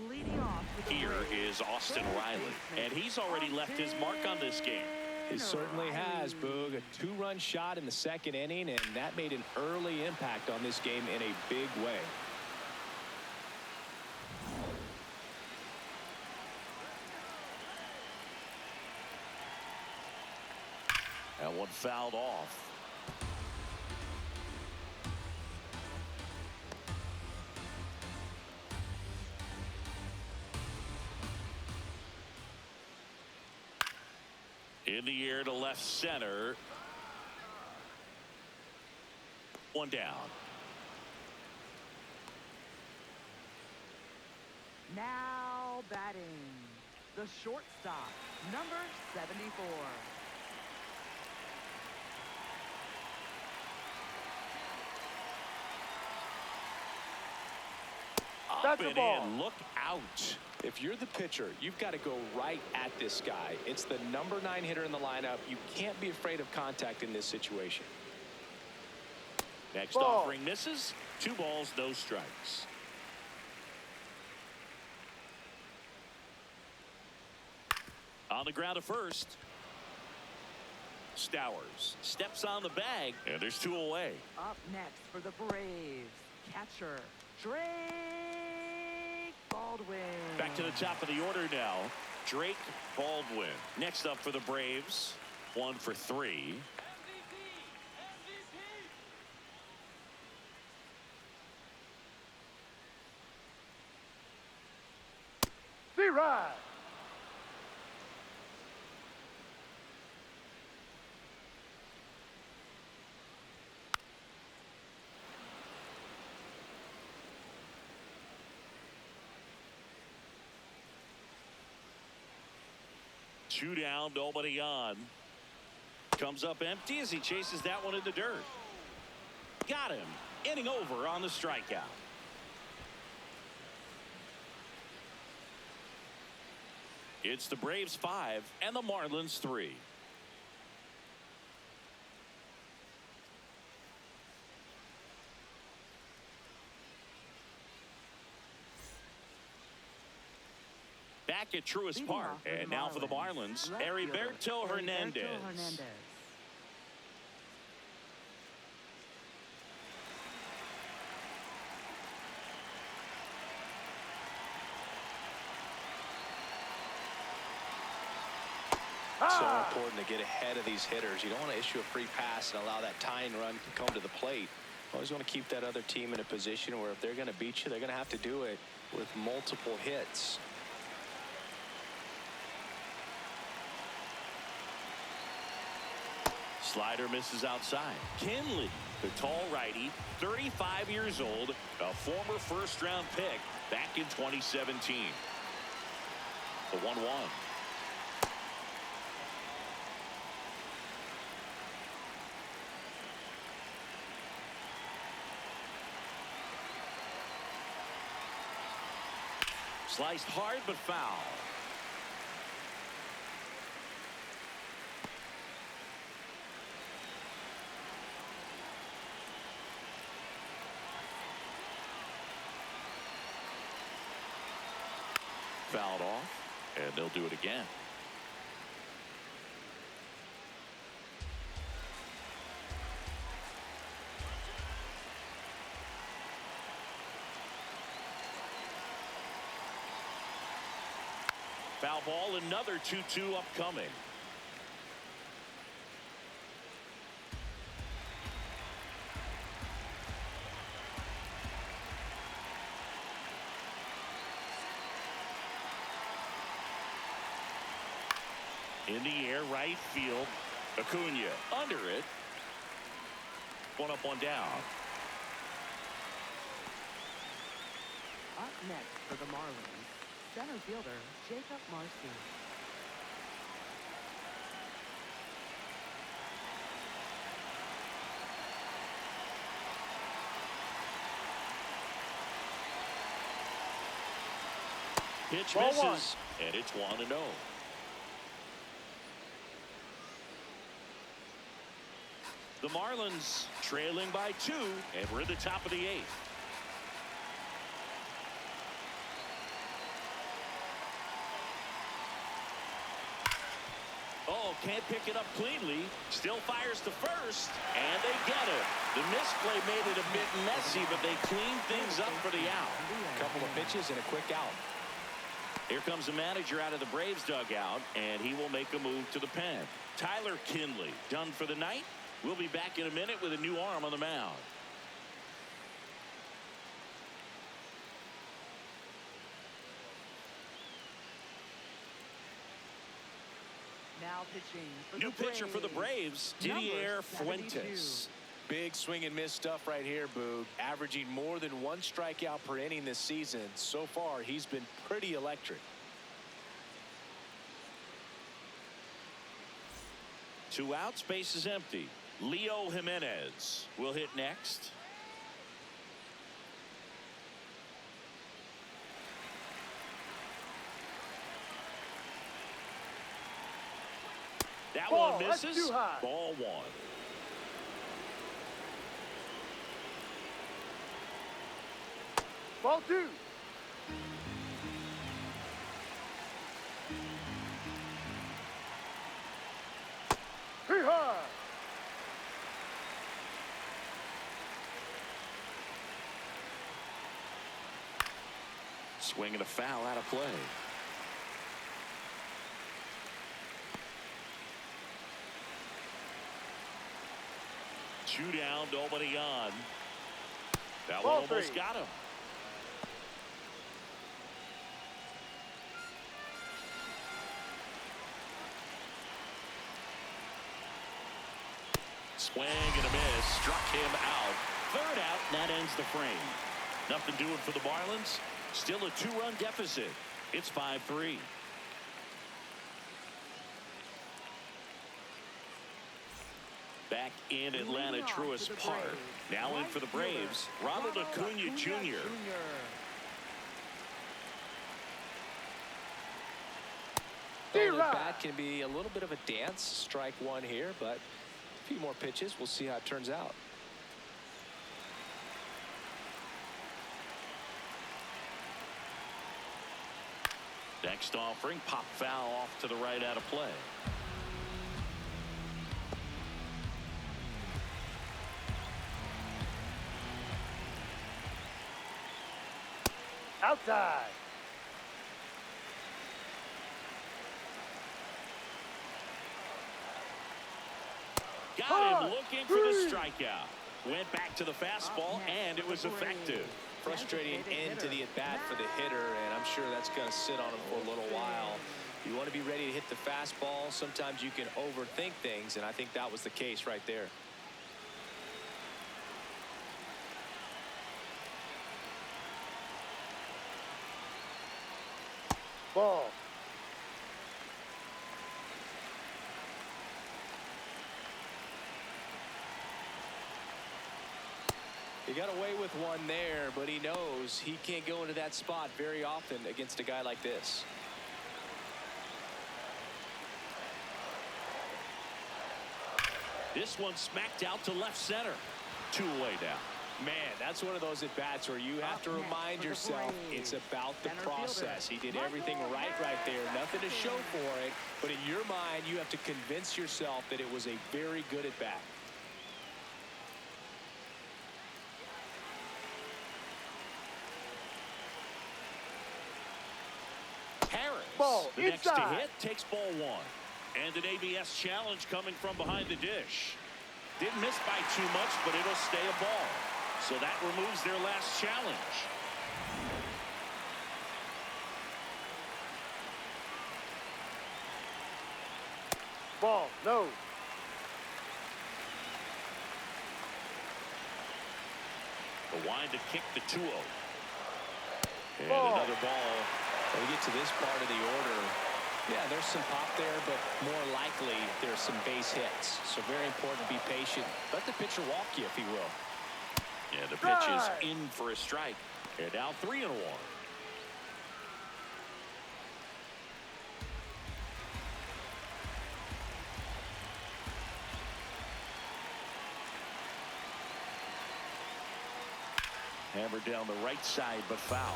Leading off with the Here Braves, is Austin third Riley. baseman, And he's already left his mark on this game. He certainly has, Riley. Boog. A 2-run shot in the second inning, and that made an early impact on this game in a big way. That one fouled off. In the air to left center. One down. Now batting, the shortstop, number 74. Up That's a and ball. in. Look out. If you're the pitcher, you've got to go right at this guy. It's the number 9 hitter in the lineup. You can't be afraid of contact in this situation. Next Ball. offering misses. 2 balls, no strikes. On the ground to first. Stowers steps on the bag, and there's 2 away. Up next for the Braves, catcher, Drake Baldwin. Back to the top of the order now. Drake Baldwin. Next up for the Braves. 1 for 3. C-Ride. Two down, nobody on. Comes up empty as he chases that one in the dirt. Got him. Inning over on the strikeout. It's the Braves 5 and the Marlins 3. Back at Truist Leading Park. off for the And now for the Marlins, left fielder, Heriberto Hernandez. Hernandez. So important to get ahead of these hitters. You don't want to issue a free pass and allow that tying run to come to the plate. You always want to keep that other team in a position where if they're going to beat you, they're going to have to do it with multiple hits. Slider misses outside. Kinley, the tall righty, 35 years old, a former first-round pick back in 2017. The 1-1. Sliced hard but foul. Fouled off, and they'll do it again. Foul ball, another 2-2 upcoming. In the air, right field. Acuna under it. One up, one down. Up next for the Marlins, center fielder Jacob Marcy. Pitch Ball misses, one. and it's 1-0. The Marlins trailing by 2, and we're at the top of the 8th. Oh, can't pick it up cleanly. Still fires to first, and they get it. The misplay made it a bit messy, but they cleaned things up for the out. A couple of pitches and a quick out. Here comes the manager out of the Braves dugout, and he will make a move to the pen. Tyler Kinley done for the night. We'll be back in a minute with a new arm on the mound. Now pitching for New the pitcher for the Braves, Braves, Didier number 72. Fuentes. Big swing and miss stuff right here, Boog. Averaging more than 1 strikeout per inning this season. So far, he's been pretty electric. 2 outs, base is empty. Leo Jimenez will hit next. That Ball, one that's misses. too high. Ball 1. Ball 2. Too high. Swing and a foul out of play. Two down, nobody on. That one Ball almost 3. got him. Swing and a miss. Struck him out. 3rd out, and that ends the frame. Nothing doing for the Marlins. Still a 2-run deficit. It's 5-3. Back in Atlanta, Truist Park. Now in for the Braves, Ronald Acuna Jr. Well, the bat can be a little bit of a dance. Strike 1 here, but a few more pitches. We'll see how it turns out. Next offering, pop foul off to the right out of play. Outside. Got him looking for the strikeout. Went back to the fastball, and it was effective. Frustrating end to the at-bat for the hitter, and I'm sure that's going to sit on him for a little while. You want to be ready to hit the fastball. Sometimes you can overthink things, and I think that was the case right there. Ball. He got away with one there, but he knows he can't go into that spot very often against a guy like this. This one smacked out to left center. 2 away now. Man, that's one of those at-bats where you have to remind yourself it's about the process. He did everything right there. Nothing to show for it, but in your mind, you have to convince yourself that it was a very good at-bat. Harris, Ball the next to inside. hit, takes ball 1. And an ABS challenge coming from behind the dish. Didn't miss by too much, but it'll stay a ball. So that removes their last challenge. Ball. No. The wind to kick the 2-0. And Ball. another ball. When we get to this part of the order, yeah, there's some pop there, but more likely there's some base hits. So very important to be patient. Let the pitcher walk you, if he will. And the pitch is in for a strike. And now 3-1. Hammered down the right side, but foul.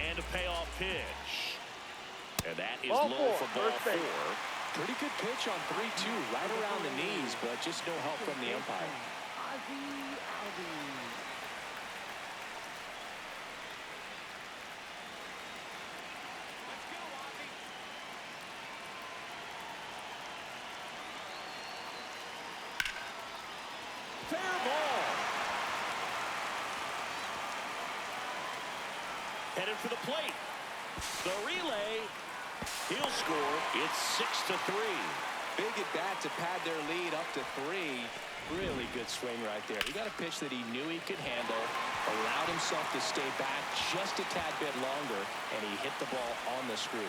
And a payoff pitch. And that is Ball low 4, for ball first base. 4. Pretty good pitch on 3-2, right around the knees, but just no help from the umpire. Fair ball. Headed for the plate. The relay. He'll score. It's 6-3. Big at bat to pad their lead up to 3. Really good swing right there. He got a pitch that he knew he could handle, allowed himself to stay back just a tad bit longer, and he hit the ball on the screws.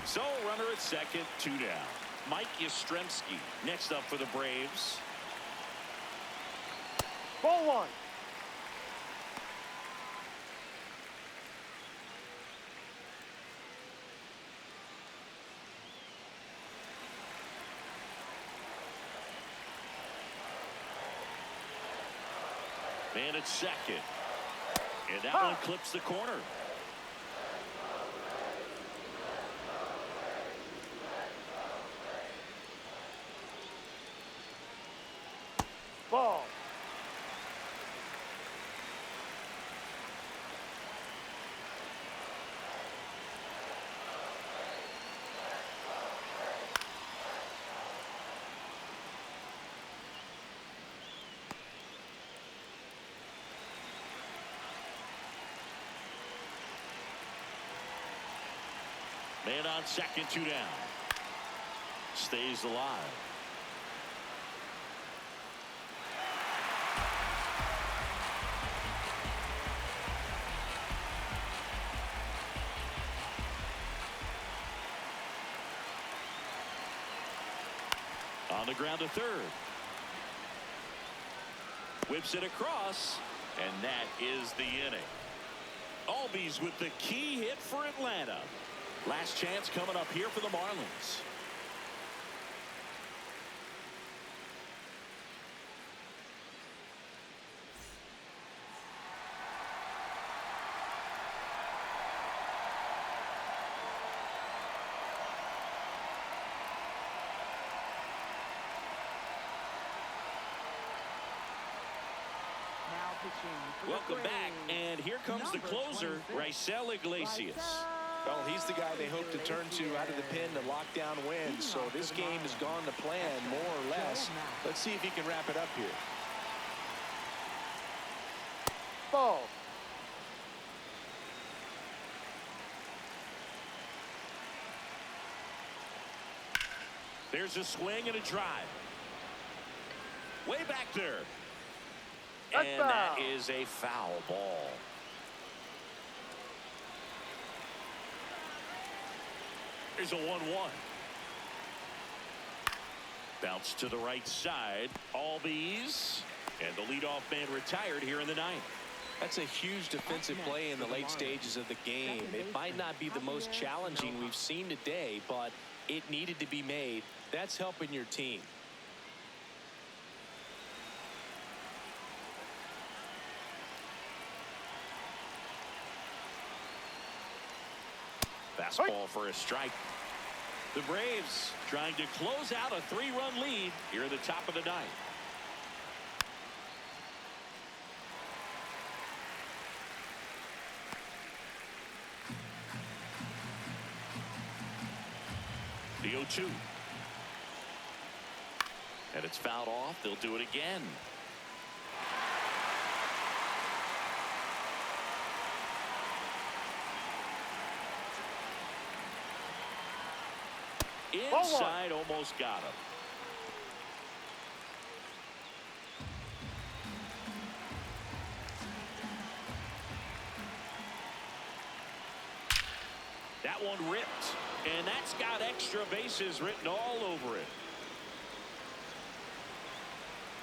So runner at second, 2 down. Mike Yastrzemski next up for the Braves. Ball 1. Man at second. And that one clips the corner. Ball. Man on second, 2 down. Stays alive. On the ground to third. Whips it across, and that is the inning. Albies with the key hit for Atlanta. Last chance coming up here for the Marlins. Now pitching Welcome back, and here comes the closer, Raisel Iglesias. Well, he's the guy they hope to turn to out of the pen to lock down wins. So this game has gone to plan, more or less. Let's see if he can wrap it up here. Ball. There's a swing and a drive. Way back there. That's And foul. that is a foul ball. There's a 1-1. Bounce to the right side. All bees. And the leadoff man retired here in the ninth. That's a huge defensive play in the late stages of the game. It might not be the most challenging we've seen today, but it needed to be made. That's helping your team. Fastball for a strike. The Braves trying to close out a 3-run lead here at the top of the ninth. The 0-2. And it's fouled off. They'll do it again. Inside, almost got him. That one ripped, and that's got extra bases written all over it.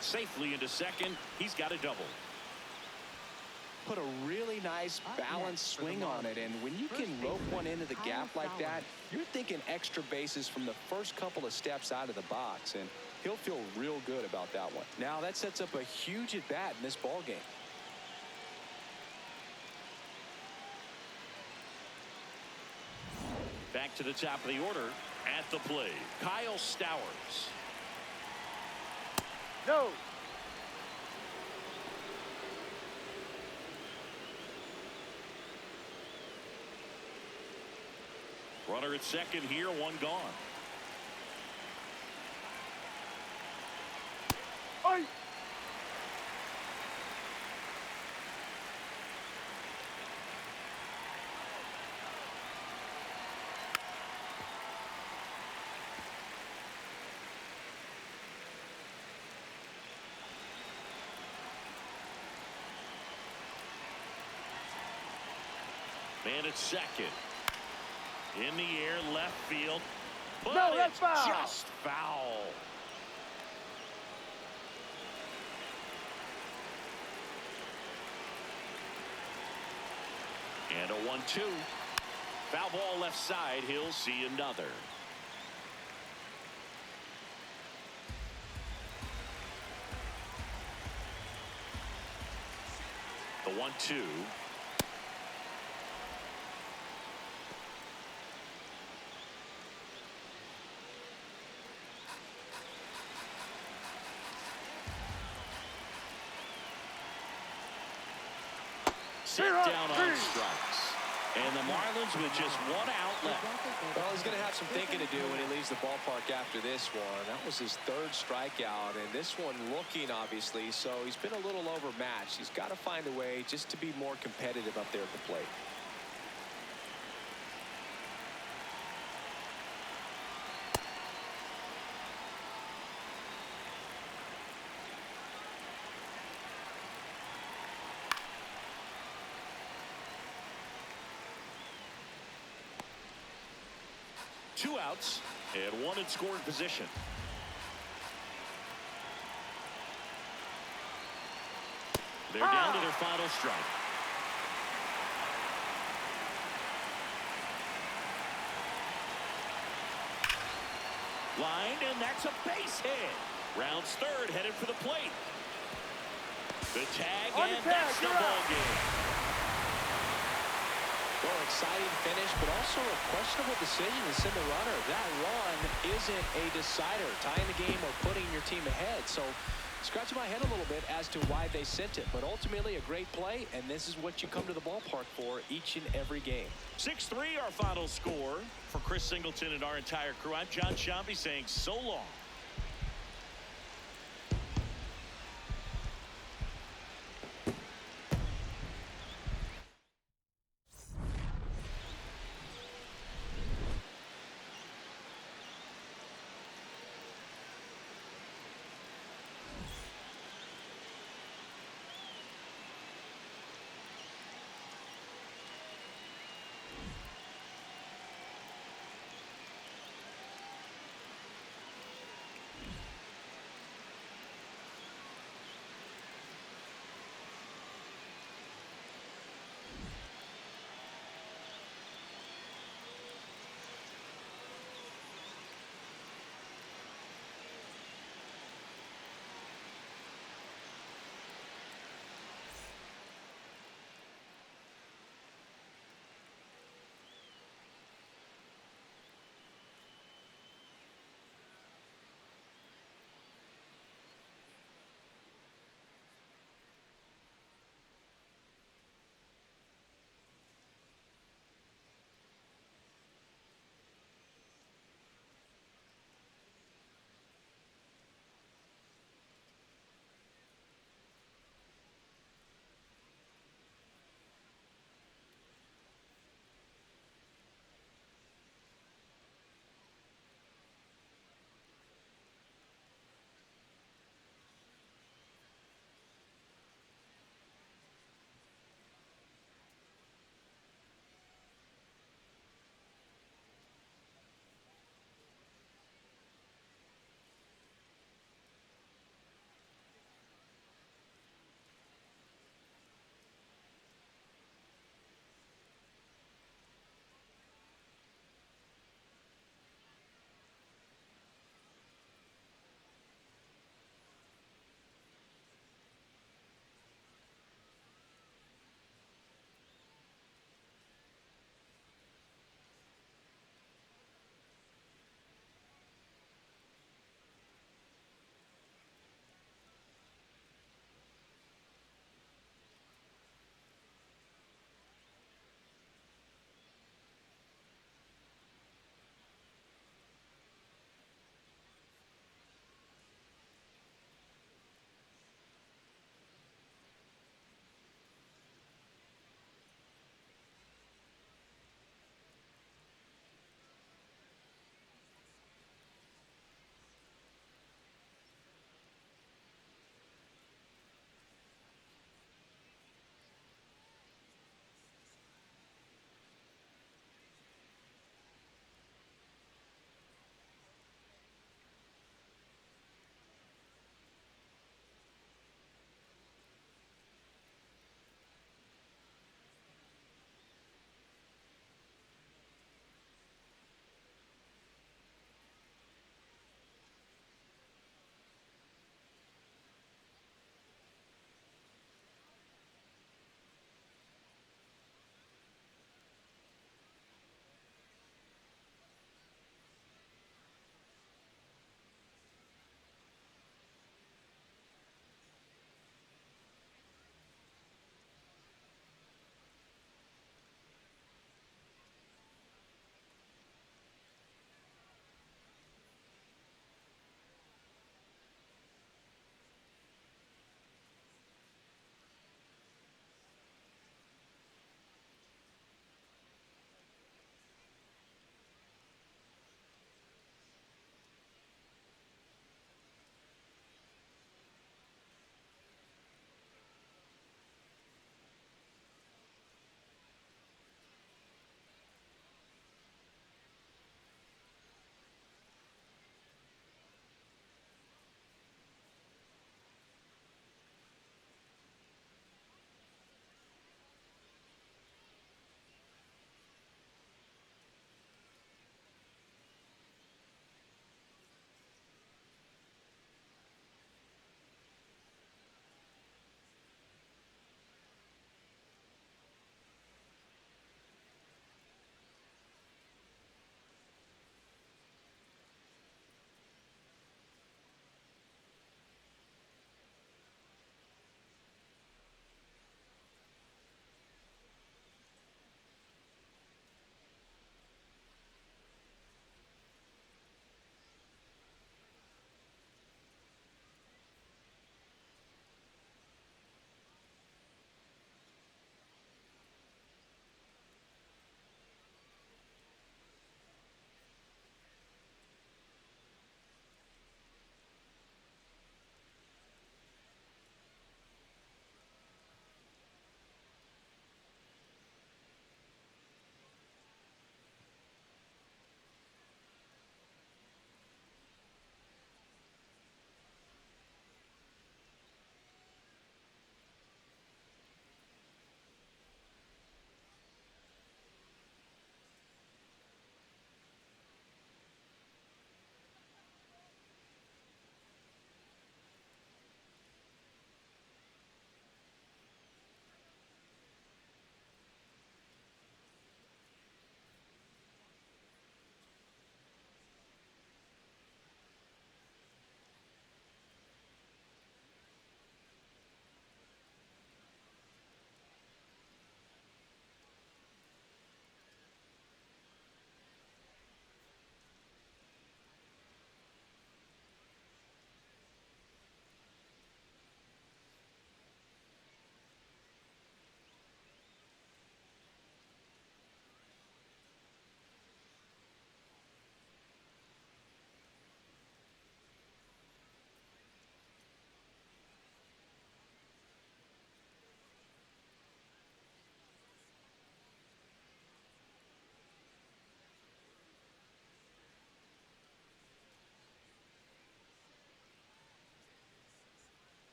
Safely into second. He's got a double. Put a really nice balanced swing on it, and when you can rope one into the gap like that, you're thinking extra bases from the first couple of steps out of the box, and he'll feel real good about that one. Now that sets up a huge at bat in this ball game. Back to the top of the order at the plate, Kyle Stowers. No. Runner at second here, one gone. Oi. Man at second. In the air, left field. But No, that's it's foul. just foul. And a 1-2. Foul ball left side. He'll see another. The 1-2. Set down on strikes. And the Marlins with just one out left. Well, he's going to have some thinking to do when he leaves the ballpark after this one. That was his third strikeout, and this one looking, obviously, so he's been a little overmatched. He's got to find a way just to be more competitive up there at the plate. Two outs and one in scoring position. They're down to their final strike. Line, and that's a base hit. Rounds third, headed for the plate. The tag, On the and tag, that's the you're ball out. game. Well, exciting finish, but also a questionable decision to send the runner. That run isn't a decider, tying the game or putting your team ahead. So Scratching my head a little bit as to why they sent it, but ultimately a great play, and this is what you come to the ballpark for each and every game. 6-3 our final score. For Chris Singleton and our entire crew, I'm John Shambi saying so long.